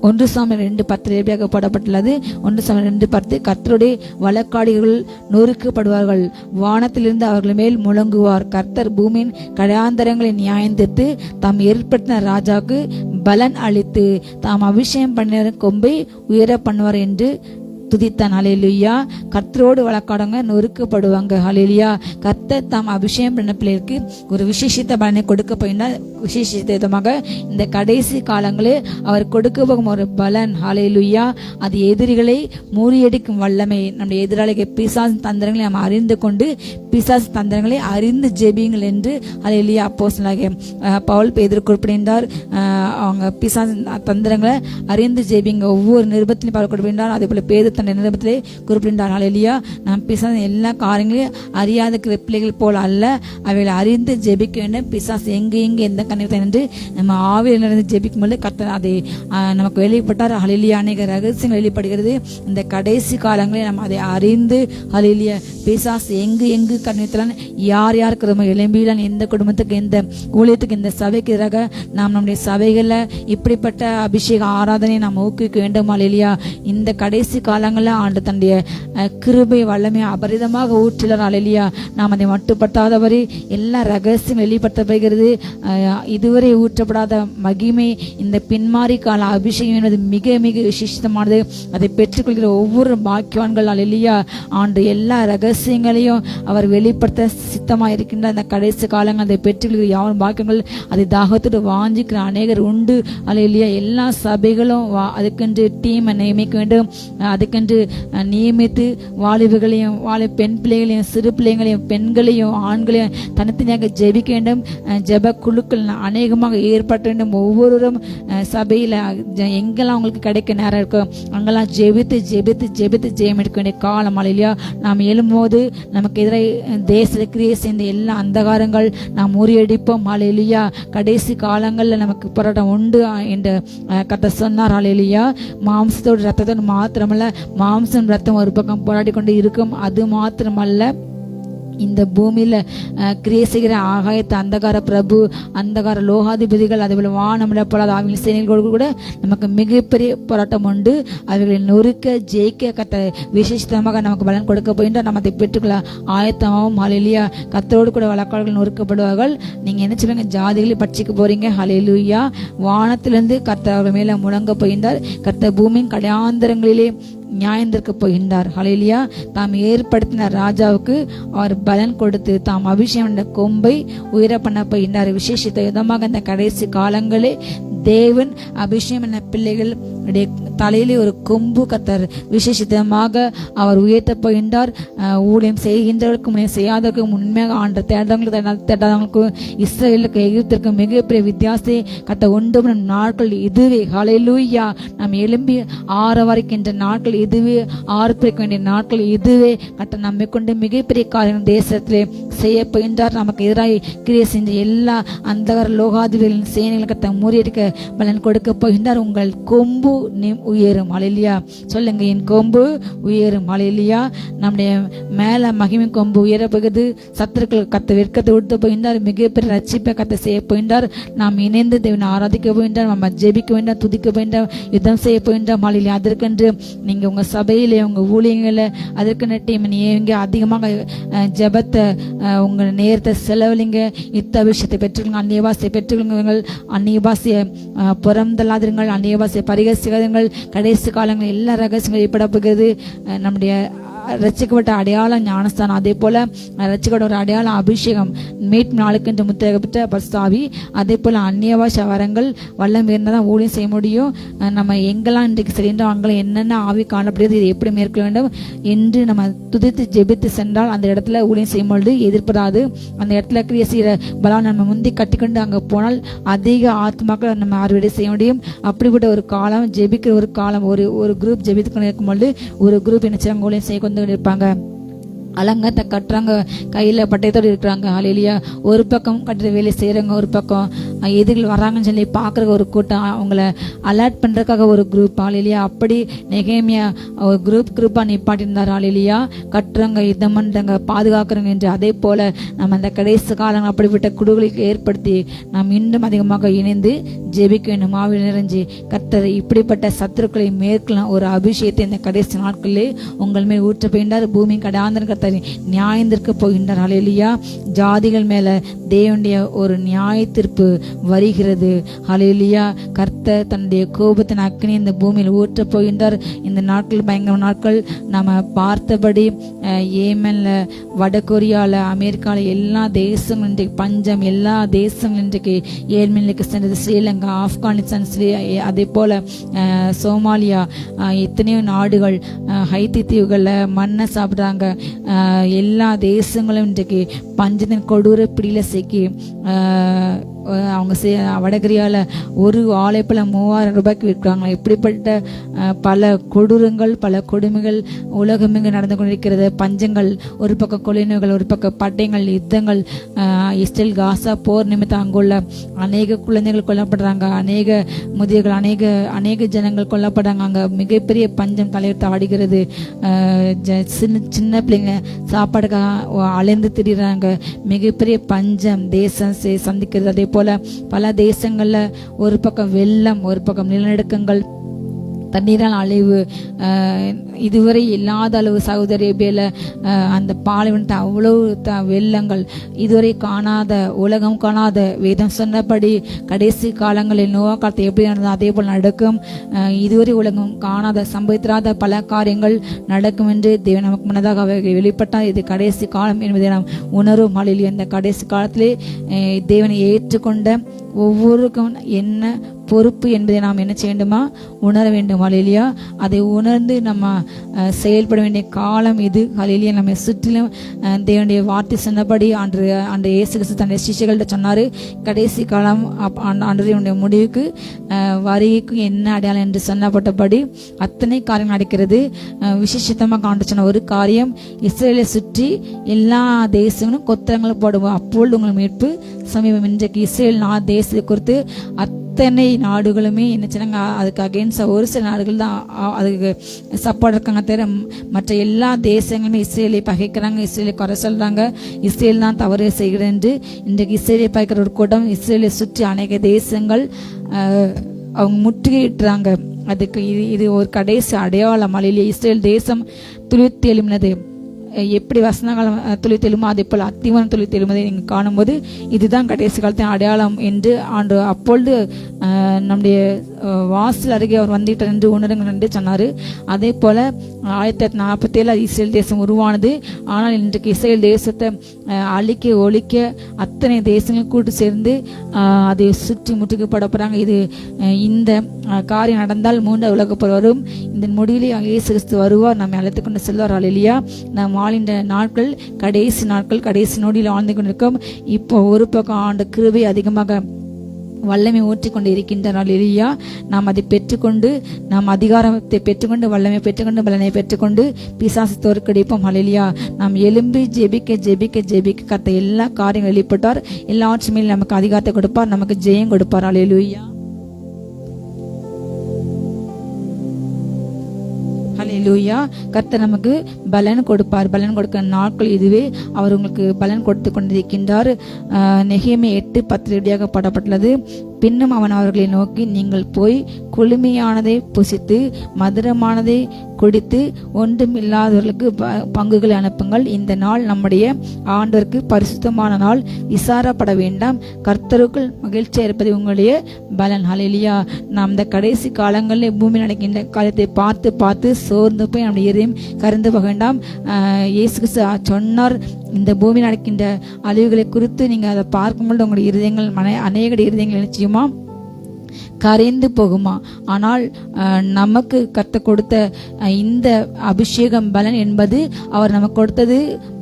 1 சாமுவேல் 2:10 எப்படியாக போடப்பட்டுள்ளது. 1 சாமுவேல் 2:10 கர்த்தருடைய வழக்காடிகள் நொறுக்கப்படுவார்கள், வானத்திலிருந்து அவர்கள் மேல் முழங்குவார். கர்த்தர் பூமியின் கடையாந்தரங்களை நியாயந்தித்து தாம் ஏற்படுத்தின ராஜாவுக்கு பலன் அளித்து தாம் அபிஷேகம் பண்ணின கொம்பை உயர பண்ணுவார் என்று துதித்தான். ஹல்லேலூயா. கர்த்தரோடு வழக்காடங்க நொறுக்கப்படுவாங்க. ஹல்லேலூயா. கர்த்தர் தாம் அபிஷேகம் பண்ண பிள்ளைகளுக்கு ஒரு விசேஷித்த பலனை கொடுக்க போயினால் விசேஷித்தமாக இந்த கடைசி காலங்களில் அவர் கொடுக்க போகும் ஒரு பலன். ஹல்லேலூயா. அது எதிரிகளை முறியடிக்கும் வல்லமை. நம்முடைய எதிராளிகள் பிசாசு தந்திரங்களை நாம் அறிந்து கொண்டு பிசாசு தந்திரங்களை அறிந்து ஜெபியுங்கள் என்று ஹல்லேலூயா அப்போஸ்தலனாகிய பவுல் பேதுரு குறிப்பிட்டார். அவங்க பிசாசு தந்திரங்களை அறிந்து ஜெபிங்க. ஒவ்வொரு நிருபத்திலும் பவுல் குறிப்பிட்டார். அதே போல பேதுரு தன்னுடைய நிருபத்திலே குறிப்பிட்டார். ஹல்லேலூயா. நாம் பிசாசு எல்லா காரியங்களையும் அறியாத பிள்ளைகள் போல் அல்ல, அவைகளை அறிந்து ஜெபிக்க வேண்டும். பிசாசு எங்கே எந்த கண்ணீர் என்று நம்ம ஆவியில் நடந்து ஜெபிக்கும் போது கர்த்தர் அதை நமக்கு வெளிப்பட்டார். ஹல்லேலூயா. அநேக ரகசியங்கள் வெளிப்படுகிறது. இந்த கடைசி காலங்களில் நம்ம அதை அறிந்து ஹல்லேலூயா பிசாசு எங்கு கண்ணீர்த்தலான் யார் யாருக்கு எழும்பிலான், எந்த குடும்பத்துக்கு எந்த ஊழியத்துக்கு இந்த சபைக்கு எதிராக நாம் நம்முடைய சபைகளில் இப்படிப்பட்ட அபிஷேக ஆராதனை நாம் ஊக்குவிக்க வேண்டும். ஹல்லேலூயா. இந்த கடைசி காலங்களில் ஆண்டு தன்னுடைய கிருபை வல்லமை அபரிதமாக ஊற்றினார். ஹல்லேலூயா. நாம் அதை மட்டுப்படுத்தாதவரை எல்லா ரகசியம் வெளிப்படுத்தப்படுகிறது. இதுவரை ஊற்றப்படாத மகிமை இந்த பின்மாறி கால அபிஷேகம் என்பது மிக மிக விசேஷமானது. அதை பெற்றுக்கொள்கிற ஒவ்வொரு பாக்கியவான்கள் ஹல்லேலூயா ஆண்டு எல்லா ரகசியங்களையும் அவர் வெளிப்படுத்த சித்தமாக இருக்கின்ற அந்த கடைசி காலங்கள் அதை பெற்றுக்கொள்கிற யாரும் பாக்கியங்கள் அதை தாகத்தோடு வாஞ்சிக்கிற அநேகர் உண்டு. ஹல்லேலூயா. எல்லா சபைகளும் அதுக்கென்று டீமை நியமிக்க வேண்டும். அதுக்கென்று நியமித்து வாலிபர்களையும் பெண் பிள்ளைகளையும் சிறு பிள்ளைகளையும் பெண்களையும் ஆண்களையும் தனித்தனியாக ஜெபிக்க வேண்டும். ஜெப குழுக்கள் அநேகமாக ஏற்பட வேண்டும். ஒவ்வொருவரும் சபையில் எங்கெல்லாம் அவங்களுக்கு கிடைக்க நேரம் இருக்கும் அங்கெல்லாம் ஜெபித்து ஜெபித்து ஜெபித்து ஜெயம் எடுக்க வேண்டிய காலம். ஹல்லேலூயா. நாம் எழும்போது நமக்கு எதிராக தேச கிரியை சேர்ந்த எல்லா அந்தகாரங்கள் நாம் முறியடிப்போம். ஹல்லேலூயா. கடைசி காலங்களில் நமக்கு போராட்டம் உண்டு என்று கர்த்தர் சொன்னார். ஹல்லேலூயா. மாம்சத்தோடு ரத்தத்தோடு மாத்திரமல்ல, மாம்சம் ரத்தம் ஒரு பக்கம் போராடி கொண்டு இருக்கும். அது மாத்திரமல்ல, இந்த பூமியில கிரியை செய்கிற ஆகாயத்து அந்தகார பிரபு, அந்தகார லோகாதிபதிகள், அதே போல வானமிட போலாத ஆவியின் சேனைகளோடு கூட நமக்கு மிகப்பெரிய போராட்டம் உண்டு. அவர்களை நொறுக்க ஜெயிக்க கர்த்தர் விசேஷமாக நமக்கு பலன் கொடுக்க போகின்றார். நம்ம அதை பெற்றுக்கொள்ள ஆயத்தமாகவும். ஹல்லேலூயா. கர்த்தரோடு கூட வழக்காளர்கள் நொறுக்கப்படுவார்கள். நீங்க என்ன சொல்லுங்க, ஜாதிகளை பட்சிக்க போறீங்க. ஹல்லேலூயா. வானத்திலிருந்து கர்த்தர் அவர் மேல முழங்க போகின்றார். கர்த்தர் பூமியின் கடையாந்தரங்களிலே நியாயந்திருக்க போகின்றார். ஹல்லேலூயா. தாம் ஏற்படுத்தின ராஜாவுக்கு அவர் பலன் கொடுத்து தாம் அபிஷேகம் கொம்பை உயர பண்ண போகின்றார். விசேஷித்த விதமாக இந்த கடைசி காலங்களே தேவன் அபிஷேகம் என்ற பிள்ளைகள் தலையிலே ஒரு கொம்பு கத்தர் விசேஷித்தமாக அவர் உயர்த்த போகின்றார். ஊழியம் செய்கின்றவர்களுக்கும் செய்யாதவர்களுக்கும் உண்மையாக ஆண்ட தேடாதவங்களுக்கும் இஸ்ரவேலுக்கு எகிப்திற்கும் மிகப்பெரிய வித்தியாசத்தை கத்த உண்டு நாட்கள் இதுவே. ஹல்லேலூயா. நாம் எழும்பி ஆரவாரிக்கின்ற நாட்கள் இதுவே, ஆர்ப்பரிக்க வேண்டிய நாட்கள் இதுவே. கத்த நம்மை கொண்டு மிகப்பெரிய காரியம் தேசத்திலே செய்ய போகின்றார். நமக்கு எதிராக கிரியை செஞ்ச எல்லா அந்தகர லோகாதிபதிகளின் சேனைகள் கத்த முறியடிக்க பலன் கொடுக்க போகின்றார். உங்கள் கொம்பு உயரும். ஹல்லேலூயா. சொல்லுங்க, என் கொம்பு உயரும். ஹல்லேலூயா. நம்முடைய மேல மகிமை கொம்பு உயர போகுது. சத்துருக்கள் கத்த வெட்கத்தை விடுத்த போகின்றார். மிகப்பெரிய ரட்சிப்பை கத்த செய்ய போகின்றார். நாம் இணைந்து தேவனை ஆராதிக்க போகின்றார். நம்ம ஜெபிக்க வேண்டாம், துதிக்க வேண்டாம், யுத்தம் செய்ய போகின்றார். ஹல்லேலூயா. அதற்கென்று நீங்க உங்க சபையில உங்க ஊழியங்கள அதற்கென டீம் நீங்க அதிகமாக ஜெபத்தை உங்க நேரத்தை செலவழிங்க. யுத்த விஷயத்தை பெற்றுக்கொள்ளுங்க. அந்நிய பாஷையை பெற்றுக்கொள்ளுங்கள். அந்நிய பாஷையை புறந்தல்லாதிருங்கள். அந்நிய பாஷையை பரிகசிக்காதீர்கள். கடைசி காலங்களில் எல்லா ரகசியங்களும் ஏற்பட போகிறது. நம்முடைய ரட்சிக்கப்பட்ட அடையாளம் ஞானஸ்தானம், அதே போல ரட்சிக்கப்பட்ட ஒரு அடையாளம் அபிஷேகம், மீட் நாளுக்கென்று முத்திரைப்பட்ட பரிசுத்தாவி, அதே போல அந்நிய பாஷை வரங்கள் வல்லம் இருந்தால் ஊழியம் செய்ய முடியும். நம்ம எங்கெல்லாம் இன்றைக்கு சரின்றோ அங்கெல்லாம் என்னென்ன ஆவி காணப்படுகிறது, இது எப்படி மேற்கொள்ள வேண்டும் என்று நம்ம துதித்து ஜெபித்து சென்றால் அந்த இடத்துல ஊழியம் செய்யும் பொழுது எதிர்ப்படாது. அந்த இடத்துல கிரியை செய்கிற பலம் நம்ம முந்தி கட்டிக்கொண்டு அங்கே போனால் அதிக ஆத்மாக்கள் நம்ம அறுவடை செய்ய முடியும். அப்படிப்பட்ட ஒரு காலம், ஜெபிக்கிற ஒரு காலம். ஒரு குரூப் ஜெபித்து கொண்டு இருக்கும் பொழுது ஒரு குரூப் என்ன செய்வாங்க, ஊழியம் செய்ய கொண்டு இருப்பாங்க. அலங்கத்தை கட்டுறாங்க, கையில் பட்டயத்தோடு இருக்கிறாங்க. ஹல்லேலூயா. ஒரு பக்கம் கட்டுற வேலை செய்கிறவங்க, ஒரு பக்கம் எதிரிகள் வராங்கன்னு சொல்லி பார்க்குற ஒரு கூட்டம், அவங்கள அலர்ட் பண்ணுறதுக்காக ஒரு குரூப். ஹல்லேலூயா. அப்படி நெகேமியா ஒரு குரூப்பாக நிப்பாட்டியிருந்தார். ஹல்லேலூயா. கட்டுறவங்க, யுத்தம் பண்ணுறவங்க, பாதுகாக்கிறவங்க என்று. அதே போல் நம்ம அந்த கடைசி காலங்கள் அப்படிப்பட்ட குழுக்களுக்கு ஏற்படுத்தி நாம் இன்னும் அதிகமாக இணைந்து ஜெபிக்க வேண்டும். ஆவியில் நிறைஞ்சு கர்த்தர் இப்படிப்பட்ட சத்துருக்களை மேற்கொள்ளலாம் ஒரு அபிஷேகத்தை இந்த கடைசி நாட்களிலே உங்கள் மேல் ஊற்ற போகின்றார். பூமி கடாந்தன் நியாயத்திற்கு போகின்றார். ஹல்லேலூயா. ஜாதிகள் மேல தேவனுடைய ஒரு நியாய தீர்ப்பு வருகிறது. ஹல்லேலூயா. கர்த்தர் தன்னுடைய கோபத்தின் அக்கினி இந்த பூமியில் ஊற்ற போகின்றார். இந்த நாட்கள் பயங்கர நாட்கள். நம்ம பார்த்தபடி ஏமன்ல, வடகொரியால, அமெரிக்கால எல்லா தேசங்களும் இன்றைக்கு பஞ்சம், எல்லா தேசங்களும் இன்றைக்கு ஏழ்மைக்கு சென்றது. ஸ்ரீலங்கா, ஆப்கானிஸ்தான், அதே போல சோமாலியா, எத்தனையோ நாடுகள், ஹைத்தி தீவுகளில் மண்ணை சாப்பிட்றாங்க. எல்லா தேசங்களும் இன்றைக்கு பஞ்சத்தின் கொடூர பிடியில சிக்கி அவங்க வடகரியால ஒரு வாழைப்பழம் 3000 ரூபாய்க்கு விற்கிறாங்க. இப்படிப்பட்ட பல கொடூரங்கள், பல கொடுமைகள் உலகமெங்கு நடந்து கொண்டிருக்கிறது. பஞ்சங்கள், ஒரு பக்கம் கொலை நோய்கள், ஒரு பக்கம் பட்டயங்கள், யுத்தங்கள். இஸ்ரேல் காசா போர் நிமித்தம் அங்குள்ள அநேக குழந்தைகள் கொல்லப்படுறாங்க, அநேக முதியர்கள், அநேக ஜனங்கள் கொல்லப்படுறாங்க. அங்கே மிகப்பெரிய பஞ்சம் தலையெடுத்து ஆடுகிறது. சின்ன பிள்ளைங்க சாப்பாடுக்காக அலைந்து திரிகிறாங்க. மிகப்பெரிய பஞ்சம் தேசம் சந்திக்கிறது. அதே போல பல தேசங்கள்ல ஒரு பக்கம் வெள்ளம், ஒரு பக்கம் நிலநடுக்கங்கள், தண்ணீரால் அழிவு. இதுவரை இல்லாத அளவு சவுதி அரேபியாவில் அந்த பாலைவனத்தை அவ்வளவு வெள்ளங்கள், இதுவரை காணாத, உலகம் காணாத, வேதம் சொன்னபடி கடைசி காலங்களில் நோவா காலத்தை எப்படி நடந்தது அதே போல் நடக்கும். இதுவரை உலகம் காணாத, சம்பவித்திராத பல காரியங்கள் நடக்கும் என்று தேவன் நமக்கு முன்னதாக வெளிப்பட்டால் இது கடைசி காலம் என்பதை நாம் உணரும். ஹல்லேலூயா. இந்த கடைசி காலத்திலே தேவனை ஏற்றுக்கொண்ட ஒவ்வொருக்கும் என்ன பொறுப்பு என்பதை நாம் என்ன செய்ய வேண்டுமா, உணர வேண்டும். ஹல்லேலூயா. அதை உணர்ந்து நம்ம செயல்பட வேண்டிய காலம் இது. ஹல்லேலூயா. நம்ம சுற்றிலும் தேவனுடைய வார்த்தை சொன்னபடி அன்று இயேசு கிறிஸ்து தன்னுடைய சிஷ்யர்கள்ட்ட சொன்னார், கடைசி காலம் ஆண்டவருடைய முடிவுக்கு வருகைக்கு என்ன அடையாளம் என்று சொன்னப்பட்டபடி அத்தனை காரியம் நடக்கிறது. விசேஷமாக காண்ட சொன்ன ஒரு காரியம், இஸ்ரேலை சுற்றி எல்லா தேசங்களும் கொத்தரங்களை போடுவோம், அப்பொழுது உங்கள் மீட்பு சமீபம். இன்றைக்கு இஸ்ரேல் தேசத்தை குறித்து அத்தனை நாடுகளுமே என்ன சொன்னாங்க, அதுக்கு அகேன்ஸ்ட் ஒரு சில நாடுகள் தான் அதுக்கு சப்போர்ட் இருக்காங்க தவிர மற்ற எல்லா தேசங்களுமே இஸ்ரேலை பகைக்கிறாங்க, இஸ்ரேலை குறை சொல்றாங்க, இஸ்ரேல் தான் தவறு செய்கிறது என்று. இன்றைக்கு இஸ்ரேலை பகைக்கிற ஒரு கூட்டம் இஸ்ரேலை சுற்றி அநேக தேசங்கள் அவங்க முற்றுகையிட்டுறாங்க. அதுக்கு இது ஒரு கடைசி அடையாளம். மலையிலே இஸ்ரேல் தேசம் துளிர்த்து எழும்பினது. எப்படி வசனகாலம் துளி தெழுமோ அதே போல் அத்திவனம் துளி தெழுமதை நீங்கள் காணும்போது இதுதான் கடைசி காலத்தின் அடையாளம் என்று ஆண்டு அப்பொழுது நம்முடைய வாசல் அருகே அவர் வந்துட்டார் என்று உணருங்கள் என்று சொன்னார். அதே போல் 1947 இஸ்ரேல் தேசம் உருவானது. ஆனால் இன்றைக்கு இஸ்ரேல் தேசத்தை அழிக்க ஒழிக்க அத்தனை தேசங்கள் கூட்டு சேர்ந்து அதை சுற்றி முற்றுகைப்பட போகிறாங்க. இது இந்த காரியம் நடந்தால் 3வது உலகப்போர் வரும். இந்த முடிவிலே இயேசு கிறிஸ்து வருவார், நம்மை அழைத்து கொண்டு செல்வார். அல்லேலூயா. நாம் வாழ்கின்ற நாட்கள் கடைசி நாட்கள், கடைசி நொடியில் வாழ்ந்து கொண்டிருக்கோம். இப்போ ஒரு பக்கம் ஆண்ட கிருபை அதிகமாக வல்லமை ஊற்றிக்கொண்டு இருக்கின்றார். அல்லேலூயா. நாம் அதை பெற்றுக்கொண்டு, நாம் அதிகாரத்தை பெற்றுக்கொண்டு, வல்லமை பெற்றுக்கொண்டு, பலனை பெற்றுக்கொண்டு பிசாசு தோற்கடிப்போம். அல்லேலூயா. நாம் எழும்பி ஜெபிக்க ஜெபிக்க ஜெபிக்க கர்த்தர் எல்லா காரியங்களும் வெளிப்பட்டார். எல்லாவற்று மேல் நமக்கு அதிகாரத்தை கொடுப்பார், நமக்கு ஜெயம் கொடுப்பார். அல்லேலூயா. ஹல்லேலூயா. கர்த்தர் நமக்கு பலன் கொடுப்பார். பலன் கொடுக்கிற நாட்கள் இதுவே. அவர் உங்களுக்கு பலன் கொடுத்து கொண்டிருக்கின்றார். நெகேமியா 8:10 பாடப்பட்டுள்ளது. பின்னும் அவன் அவர்களை நோக்கி, நீங்கள் போய் குளுமையானதை புசித்து மதுரமானதை குடித்து ஒன்றுமில்லாதவர்களுக்கு பங்குகளை அனுப்புங்கள். இந்த நாள் நம்முடைய ஆண்டவருக்கு பரிசுத்தமான நாள். விசாரப்பட வேண்டாம். கர்த்தருக்குள் மகிழ்ச்சியா இருப்பது உங்களுடைய பலன். ஹல்லேலூயா. நாம் இந்த கடைசி காலங்களில் பூமி நடக்கின்ற காலத்தை பார்த்து பார்த்து சோர்ந்து போய் நம்முடைய இதயம் கருந்து போக வேண்டாம். இயேசு கிறிஸ்து சொன்னார், இந்த பூமி நடக்கின்ற அழிவுகளை குறித்து நீங்கள் அதை பார்க்கும்போது உங்களுடைய இருதயங்கள் அநேக இருதயங்கள் நிச்சயமா கரைந்து போகுமா? ஆனால் நமக்கு கர்த்தர் கொடுத்த இந்த அபிஷேகம் பலன் என்பது அவர் நமக்கு கொடுத்தது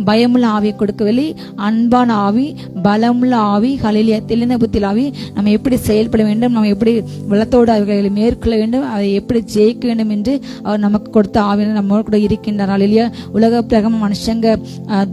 பயமுள்ள ஆவியை கொடுக்கவில்லை, அன்பான ஆவி, பலமுள்ள ஆவி. ஹல்லேலூயா. தெளிந்த புத்தியில் ஆவி. நம்ம எப்படி செயல்பட வேண்டும், நம்ம எப்படி வளத்தோடு அவர்களை மேற்கொள்ள வேண்டும், அதை எப்படி ஜெயிக்க வேண்டும் என்று அவர் நமக்கு கொடுத்த ஆவியை நம்ம கூட இருக்கின்றார். ஹல்லேலூயா. உலக பிரகம மனுஷங்க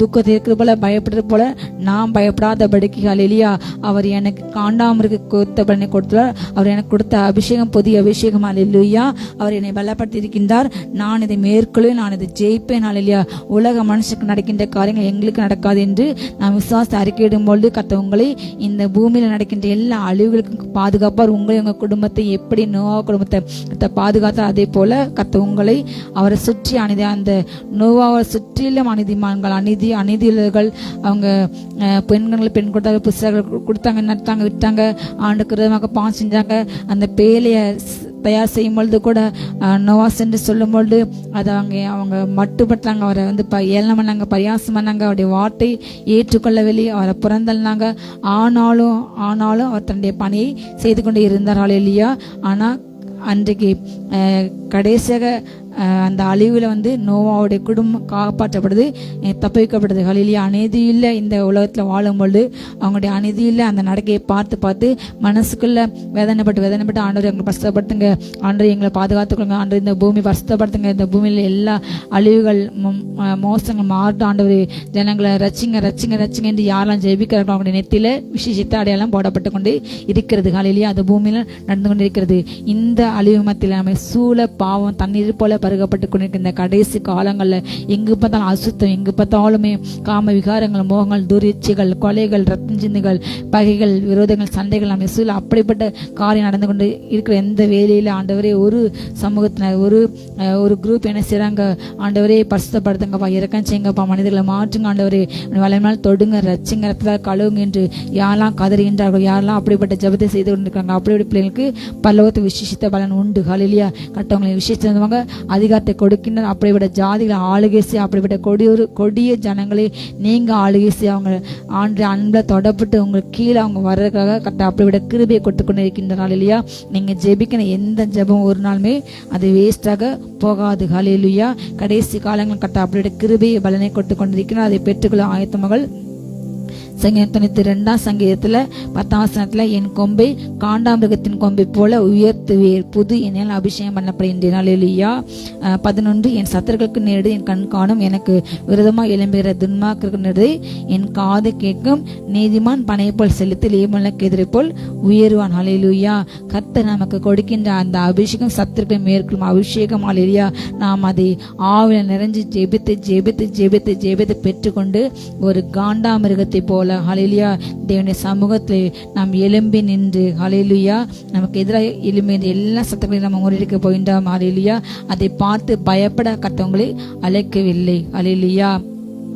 துக்கத்தை இருக்கிறது போல பயப்படுறது போல நாம் பயப்படாதபடிக்கு ஹல்லேலூயா அவர் எனக்கு காண்டாமருக்கு கொடுத்த பலனை கொடுத்தார். அவர் எனக்கு கொடுத்த அபிஷேகம் புதிய அபிஷேகம். அல்லேலூயா. அவர் என்னை பலப்படுத்தி இருக்கின்றார். நான் இதை மேற்கொள்வேன், நான் இதை ஜெயிப்பேன். அல்லேலூயா. உலக மனுஷனுக்கு நடக்கின்ற காரியங்கள் எங்களுக்கு நடக்காது என்று நாம் விசுவாசத்தை அறிக்கையிடும் பொழுது கர்த்தர் உங்களை இந்த பூமியில் நடக்கின்ற எல்லா அழிவுகளுக்கும் பாதுகாப்பார். உங்களை உங்க குடும்பத்தை எப்படி நோவா குடும்பத்தை பாதுகாத்தார், அதே போல கர்த்தர் உங்களை அவரை சுற்றி அந்த நோவாவை சுற்றிலும் அநீதிமான்கள், அநீதிகள், அவங்க பெண் கொடுத்தாங்க, புஸ்தகங்கள் கொடுத்தாங்க, நட்டாங்க, விட்டாங்க, ஆண்டுக்கு விரோதமாக பாவம் செஞ்சாங்க. அந்த பேலையை தயார் செய்யும் பொழுது கூட நோவா சென்று சொல்லும் பொழுது அதை அவங்க மட்டுப்பட்டாங்க. அவரை ஏளனம் பண்ணாங்க, பரியாசம் பண்ணாங்க, அவருடைய வார்த்தை ஏற்றுக்கொள்ளவில்லை, அவரை புறந்தள்ளினாங்க. ஆனாலும் அவர் தன்னுடைய பணியை செய்து கொண்டு இருந்தார். ஹல்லேலூயா. ஆனால் அன்றைக்கு கடைசியாக அந்த அழிவில் நோவாவுடைய குடும்பம் காப்பாற்றப்படுது, தப்பிக்கப்படுது. ஹல்லேலூயா. அநீதி இல்லை இந்த உலகத்தில் வாழும் பொழுது அவங்களுடைய அநீதி இல்லை. அந்த நடக்கையை பார்த்து பார்த்து மனசுக்குள்ள வேதனைப்பட்டு ஆண்டவர் எங்களை பரிசுத்தப்படுத்துங்க, ஆண்டவர் எங்களை பாதுகாத்துக்கொள்ளுங்க, ஆண்டவர் இந்த பூமி பரிசுத்தப்படுத்துங்க, இந்த பூமியில் எல்லா அழிவுகள் மோசங்கள் மாறுட்டு ஆண்டவர் ஜனங்களை ரச்சிங்க என்று யாரெல்லாம் ஜெபிக்கிறார்கள் அவங்களுடைய நெத்தியில விசேஷித்த அடையாளம் போடப்பட்டு கொண்டு இருக்கிறது. ஹல்லேலூயா. அந்த பூமியில் நடந்து கொண்டு இருக்கிறது. இந்த அழிவு மத்தியில் நம்ம சூழ பாவம் தண்ணீர் போல பருகப்பட்டு கொண்டிருக்கிற இந்த கடைசி காலங்களில் எங்கு பார்த்தாலும் அசுத்தம், எங்கு பார்த்தாலுமே காம விகாரங்கள், மோகங்கள், துரிச்சிகள், கொலைகள், ரத்தம் சிந்துகள், பகைகள், விரோதங்கள், சண்டைகள், நம்ம சூழல் அப்படிப்பட்ட காரியம் நடந்து கொண்டு இருக்கிற எந்த வேலையில் ஆண்டவரே ஒரு சமூகத்தினர் ஒரு குரூப் என்ன செய்றாங்க, ஆண்டவரே பரிசுத்தப்படுத்துங்கப்பா, இறக்கம் செய்யுங்கப்பா, மனிதர்களை மாற்றுங்க, ஆண்டவரே வளமையால் தொடுங்க, ரச்சிங்க, ரத்தத்தால் கழுவுங்க என்று யாரெல்லாம் கதறுகின்றார்கள், யாரெல்லாம் அப்படிப்பட்ட ஜபத்தை செய்து கொண்டிருக்காங்க, அப்படிப்பட்ட பிள்ளைகளுக்கு பரலோகத்து விசேஷித்த பலன் உண்டு. ஹல்லேலூயா. கட்டவங்களை விசேஷித்தவங்க அதிகாரத்தை கொடுக்கின்றனர். அப்படிப்பட்ட ஜாதிகளை ஆளுகை செய்ய, அப்படிப்பட்ட கொடிய ஜனங்களை நீங்க ஆளுகை செய்ய, அவங்க அன்புல தொடப்பட்டு உங்களுக்கு கீழே அவங்க வர்றதுக்காக கட்ட அப்படிப்பட்ட கிருபையை கொடுத்துக்கொண்டு இருக்கின்றனர். இல்லையா? நீங்க ஜெபிக்கிற எந்த ஜெபம் ஒரு நாளுமே அது வேஸ்டாக போகாது. ஹல்லேலூயா. கடைசி காலங்கள் கட்ட அப்படிப்பட்ட கிருபையை பலனை கொடுத்து கொண்டிருக்கிறார். அதை பெற்றுக்கொள்ள ஆயத்தமகள். சங்கீதம் 92 சங்கீதத்துல 10 என் கொம்பை காண்டாமிருகத்தின் கொம்பை போல உயர்த்துவேர், புது என்னால் அபிஷேகம் பண்ணப்படுகின்றேன். ஹல்லேலூயா. 11 என் சத்துருக்களுக்கு நேரடி என் கண் காணும், எனக்கு விரோதமாக எழும்புகிற துன்மார்க்கருக்கு நேரடி என் காது கேட்கும், நீதிமான் பனை போல் செலுத்தி லேமனுக்கு எதிரை போல் உயர்வான். ஹல்லேலூயா. கர்த்தர் நமக்கு கொடுக்கின்ற அந்த அபிஷேகம் சத்துருக்களை மேற்கொள்ளும் அபிஷேகம். ஹல்லேலூயா. நாம் அதை ஆவில நிறைஞ்சு ஜெபித்து ஜெபித்து ஜெபித்து ஜெபித்து பெற்றுக்கொண்டு ஒரு காண்டாமிருகத்தை போல ஹல்லேலூயா தேவனுடைய சமூகத்தில் நாம் எழும்பி நின்று ஹல்லேலூயா நமக்கு எதிராக எழும்பி எல்லா சத்தங்களையும் நம்ம முறியடிக்க போகின்றோம். ஹல்லேலூயா. அதை பார்த்து பயப்பட கர்த்தர் உங்களை அழைக்கவில்லை. ஹல்லேலூயா.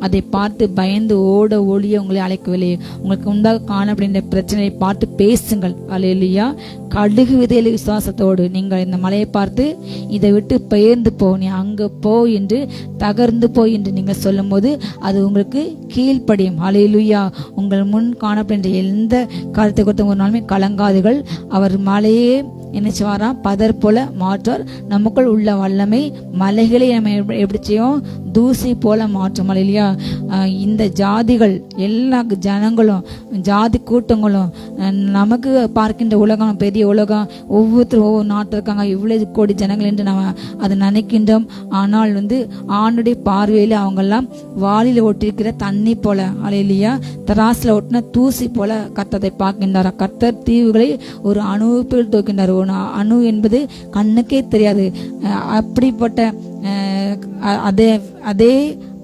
அதை பார்த்து பயந்து ஓட ஒளிய உங்களை அழைக்கவில்லை. உங்களுக்கு முன்பாக காணப்படுகின்ற பிரச்சனையை பார்த்து பேசுங்கள். அல்லேலூயா. கடுகு விதையில விசுவாசத்தோடு நீங்கள் இந்த மலையை பார்த்து இதை விட்டு பெயர்ந்து போ, நீ அங்க போ என்று, தகர்ந்து போய் என்று நீங்கள் சொல்லும் போது அது உங்களுக்கு கீழ்ப்படியும். அல்லேலூயா. உங்கள் முன் காணப்படுகின்ற எந்த காரியத்தை கொடுத்த ஒரு நாளுமே கலங்காதுகள். அவர் மலையே என்ன செய்வாராம்? பதர் போல மாற்றார். நமக்குள் உள்ள வல்லமை மலைகளை நம்ம எப்படி செய்யும்? தூசி போல மாற்றும். இல்லையா? இந்த ஜாதிகள் எல்லா ஜனங்களும் ஜாதி கூட்டங்களும் நமக்கு பார்க்கின்ற உலகம் பெரிய உலகம், ஒவ்வொருத்தரும் ஒவ்வொரு நாட்டில் இருக்காங்க, இவ்வளவு கோடி ஜனங்கள் என்று நம்ம அதை நினைக்கின்றோம். ஆனால் ஆணுடைய பார்வையில அவங்கெல்லாம் வாளில ஒட்டிருக்கிற தண்ணி போல, அல்லேலூயா, தராசுல ஒட்டின தூசி போல கர்த்தரை பார்க்கின்றார். கர்த்தர் தீவுகளை ஒரு அணுவில் தூக்கின்றார். அணு என்பது கண்ணுக்கே தெரியாது. அப்படிப்பட்ட அதே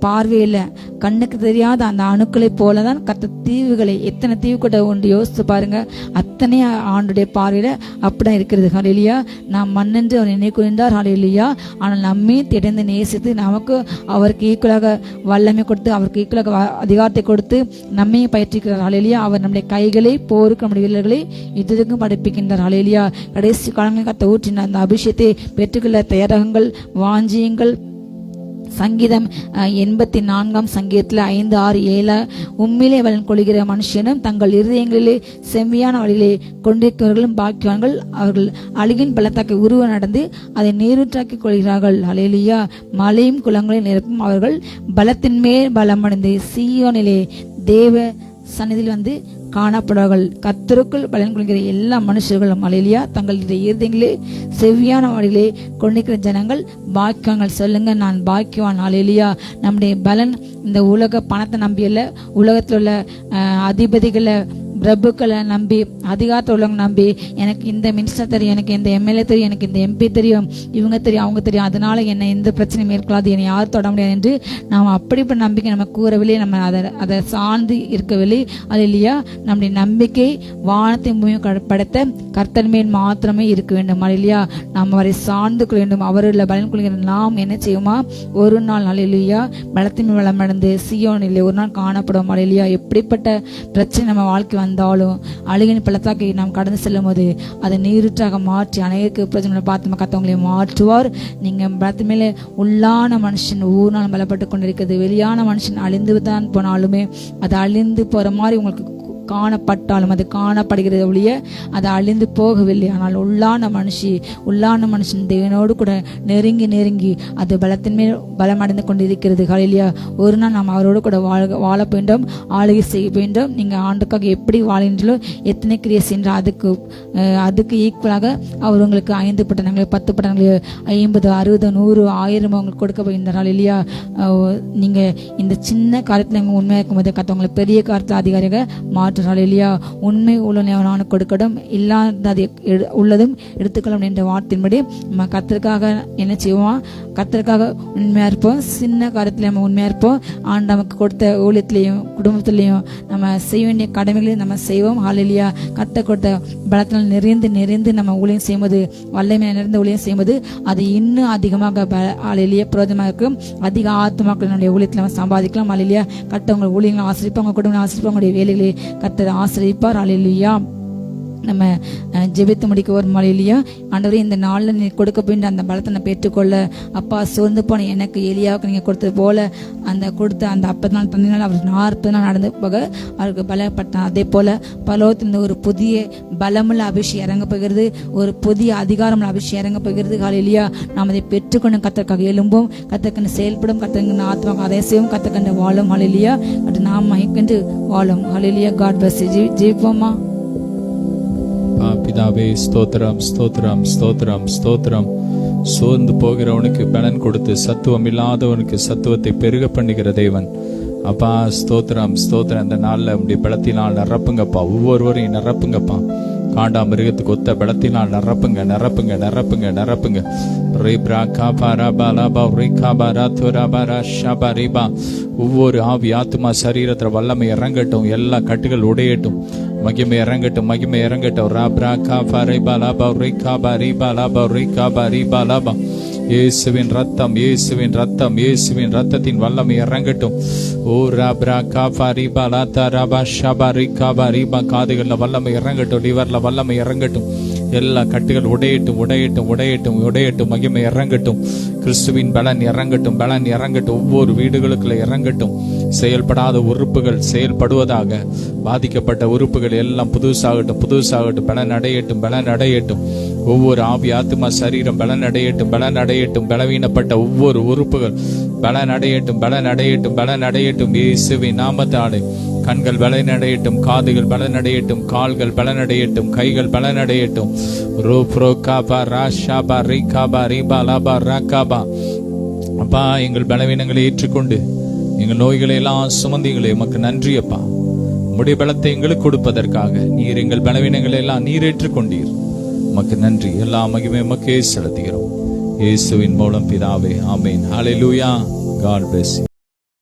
பார்வையில கண்ணுக்கு தெரியாத அந்த அணுக்களை போலதான் கர்த்தர் தீவுகளை, எத்தனை தீவு கூட ஒன்று யோசித்து பாருங்க. அத்தனை ஆண்டுடைய பார்வையில அப்படிதான் இருக்கிறது. ஹல்லேலூயா. நாம் மண்ணென்று அவர் நினைக்கின்றார். ஹல்லேலூயா. ஆனால் நம்மை திடந்து நேசித்து நமக்கு அவருக்கு ஈக்குவலாக வல்லமை கொடுத்து, அவருக்கு ஈக்குவலாக அதிகாரத்தை கொடுத்து நம்மையும் பயிற்சிக்கிறார். ஹல்லேலூயா. அவர் நம்முடைய கைகளை போருக்கு, நம்முடைய வீரர்களை யுத்தத்துக்கும் படிப்பிக்கின்றார். ஹல்லேலூயா. கடைசி காலங்களில் கர்த்தர் ஊற்றின அந்த அபிஷேகத்தை பெற்றுக்கொள்ள தயாராகுங்கள், வாஞ்சியுங்கள். சங்கீதம் 84 சங்கீதத்தில் 5, 6, 7 உம்மிலே பலன் கொள்கிற மனுஷனும் தங்கள் இருதயங்களிலே செம்மையான வழியிலே கொண்டிருக்கிறவர்களும் பாக்கியவான்கள். அவர்கள் அழுகின் பள்ளத்தாக்கை உருவ நடந்து அதை நீரூற்றாக்கி கொள்கிறார்கள். அல்லேலூயா. மலையும் குளங்களையும் நிரப்பும். அவர்கள் பலத்தின் மேல் பலமடைந்து சீயோனிலே தேவ சந்நிதியில் காணப்படுவார்கள். கர்த்தருக்குள் பலன் கொள்கிற எல்லா மனுஷர்களும் அல்லேலூயா தங்களுடைய இருதயங்களே செவ்வியான வழியிலே கொண்டிருக்கிற ஜனங்கள் பாக்கியவான்கள். சொல்லுங்க, நான் பாக்கியவான். அல்லேலூயா. நம்முடைய பலன் இந்த உலக பணத்தை நம்பியல்ல, உலகத்தில் உள்ள அதிபதிகளை, பிரபுக்களை நம்பி, அதிகாரத்தில் உள்ளவங்க நம்பி, எனக்கு இந்த மினிஸ்டர் தெரியும், எனக்கு இந்த எம்எல்ஏ தெரியும், எனக்கு இந்த எம்பி தெரியும், இவங்க தெரியும், அவங்க தெரியும், அதனால என்னை எந்த பிரச்சனையும் மேற்கொள்ளாது, என்னை யாரும் தொட முடியாது என்று நாம் அப்படிப்பட்ட நம்பிக்கை நம்ம கூறவில்லை. நம்ம அதை சார்ந்து இருக்கவில்லை. அல்லேலூயா. நம்முடைய நம்பிக்கை வானத்தை பூமியை படைத்த கர்த்தர் மேல் மாத்திரமே இருக்க வேண்டும். அல்லேலூயா. நாம் அவரை சார்ந்து கொள்ள வேண்டும். அவருள்ள பலன் கொள்கிற நாம் என்ன செய்யுமா? ஒரு நாள் அல்லேலூயா பலத்தின் வளமடைந்து சீயோனிலே ஒரு நாள் காணப்படும். அல்லேலூயா. எப்படிப்பட்ட பிரச்சனை நம்ம வாழ்க்கை வந்தாலும் அழுகின் பள்ளத்தாக்கை நாம் கடந்து செல்லும் போது அதை நீரூற்றாக மாற்றி அநேக பிரச்சனை பார்த்து கத்தவங்களை மாற்றுவார். நீங்க பலத்து மேலே உள்ளான மனுஷன் ஒவ்வொரு நாள் பலப்பட்டு கொண்டிருக்கிறது. வெளியான மனுஷன் அழிந்து தான் போனாலுமே அது அழிந்து போற மாதிரி உங்களுக்கு காணப்பட்டாலும் அது காணப்படுகிறது ஒழிய அது அழிந்து போகவில்லை. ஆனால் உள்ளான மனுஷன் தேவனோடு கூட நெருங்கி அது பலத்தின் மேல் பலமடைந்து கொண்டிருக்கிறது. ஹல்லேலூயா. ஒரு நாள் நாம் அவரோடு கூட வாழ வேண்டும், ஆளுகை செய்ய வேண்டும். நீங்க ஆண்டுக்காக எப்படி வாழ்கின்றோ, எத்தனை கிரியை சென்ற அதுக்கு ஈக்குவலாக அவர் உங்களுக்கு 5 பட்டணங்கள், 10 பட்டணங்கள், 50, 60, 100, 1000 உங்களுக்கு கொடுக்க போகின்றார். ஹல்லேலூயா. நீங்க இந்த சின்ன காரியத்தில் நீங்க உண்மையாக இருக்கும்போது கத்தவங்களை பெரிய காரியத்தில் அதிகாரியாக மாற்ற. ஹல்லேலூயா. உண்மை உள்ளவனான கொடுக்கடும், இல்லாத உள்ளதும் எடுத்துக்கொள்ளும் என்ற வார்த்தையின்படி நம்ம கர்த்தருக்காக என்ன செய்வோம்? கர்த்தருக்காக உண்மையா இருப்போம். சின்ன காரியத்துல நம்ம உண்மையா இருப்போம். ஆண்டு நமக்கு கொடுத்த ஊழியத்திலையும் குடும்பத்திலையும் நம்ம செய்ய வேண்டிய கடமைகளையும் நம்ம செய்வோம். ஹல்லேலூயா. கர்த்தர் கொடுத்த பலத்தினால் நிறைந்து நம்ம ஊழியம் செய்யும்போது, வல்லமை நிறைந்த ஊழியம் செய்யும்போது அது இன்னும் அதிகமாக ஹல்லேலூயா பிரயோஜனமாக இருக்கும். அதிக ஆத்மாக்கள் நம்முடைய ஊழியத்தில் நம்ம சம்பாதிக்கலாம். ஹல்லேலூயா. கர்த்தர் ஊழியங்களை ஆசிரிப்பாங்க, குடும்பங்களை ஆசிரிப்பாங்க, வேலைகளை கர்த்தர் ஆசிரிப்பார். அல்லேலூயா. நம்ம ஜெபித்து முடிக்க ஒரு மலையிலையா ஆண்டவரே இந்த நாளில் நீ கொடுக்க போயிட்டு அந்த பலத்தை நான் பெற்றுக்கொள்ள அப்பா சோர்ந்து போன எனக்கு எலியாவுக்கு நீங்கள் கொடுத்தது போல அந்த கொடுத்த அந்த 50 நாள் 10 நாள் அவர் 40 நாள் நடந்து போக அவருக்கு பலப்பட்டான். அதே போல பலவத்திலிருந்து ஒரு புதிய பலமுள்ள அபிஷேகம் இறங்க போகிறது, ஒரு புதிய அதிகாரமுள்ள அபிஷேகம் இறங்க போகிறது. ஹல்லேலூயா. நாம் அதை பெற்றுக்கொண்டு கர்த்தருக்காக எழும்பும், கர்த்தருக்கென்று செயல்படும், கர்த்தருக்கு ஆத்மாவுக்கு அதை செய்வோம், கர்த்தருக்கென்று வாழும். ஹல்லேலூயா. அது நாம் மயக்கென்று வாழும். ஹல்லேலூயா. God bless you. ஜெயிப்போமா? பிதாவே ஸ்தோத்திரம் ஸ்தோத்திரம் ஸ்தோத்திரம் ஸ்தோத்திரம். சோர்ந்து போகிறவனுக்கு பலன் கொடுத்து சத்துவம் இல்லாதவனுக்கு சத்துவத்தை பெருக பண்ணுகிற தேவன் அப்பா ஸ்தோத்திரம் ஸ்தோத்திரம். இந்த நாள்ல உடைய பலத்தினால் நிரப்புங்கப்பா, ஒவ்வொருவரையும் நிரப்புங்கப்பா. காண்டா மிருகத்துக்கு ஒத்த பலத்தினால் நிரப்புங்க நிரப்புங்க நிரப்புங்க நிரப்புங்க. ஒவ்வொரு ஆவி ஆத்மா சரீரத்துல வல்லமை இறங்கட்டும், எல்லா கட்டுகள் உடையட்டும், மகிமை இறங்கட்டும், மகிமை இறங்கட்டும். இயேசுவின் ரத்தம், இயேசுவின் ரத்தம், இயேசுவின் ரத்தத்தின் வல்லமை இறங்கட்டும். ஓ ராப்ரா காபா ரீபா லாத்தா ராபா ஷபா ரிகாபா ரீபா. காதுகள்ல வல்லமை இறங்கட்டும், லிவர்ல வல்லமை இறங்கட்டும். எல்லா கட்டுகள் உடையட்டும், உடையட்டும், உடையட்டும், உடையட்டும். மகிமை இறங்கட்டும். கிறிஸ்துவின் பலன் இறங்கட்டும், பலன் இறங்கட்டும். ஒவ்வொரு வீடுகளுக்குள்ள இறங்கட்டும். செயல்படாத உறுப்புகள் செயல்படுவதாக. பாதிக்கப்பட்ட உறுப்புகள் எல்லாம் புதுசாகட்டும், புதுசாகட்டும். பலன் அடையட்டும், பலன் அடையட்டும். ஒவ்வொரு ஆவி ஆத்மா சரீரம் பலன் அடையட்டும், பலன் அடையட்டும். பலவீனப்பட்ட ஒவ்வொரு உறுப்புகள் பலன் அடையட்டும், பலன் அடையட்டும், பலன் அடையட்டும். இயேசுவின் நாமத்தாலே கண்கள் பலனடையட்டும், காதுகள் பலனடையட்டும், கால்கள் பலனடையட்டும், கைகள் பலனடையட்டும். அப்பா, எங்கள் பலவீனங்களை ஏற்றுக்கொண்டு எங்கள் நோய்களை எல்லாம் சுமந்தீங்களே, உமக்கு நன்றி அப்பா. உம்முடைய பலத்தை எங்களுக்கு கொடுப்பதற்காக நீர் எங்கள் பலவீனங்களை எல்லாம் நீர் ஏற்றுக்கொண்டீர். உமக்கு நன்றி. எல்லா மகிமை உமக்கே செலுத்துகிறோம். இயேசுவின் மூலம் பிதாவே, ஆமென். ஹல்லேலூயா. God bless you.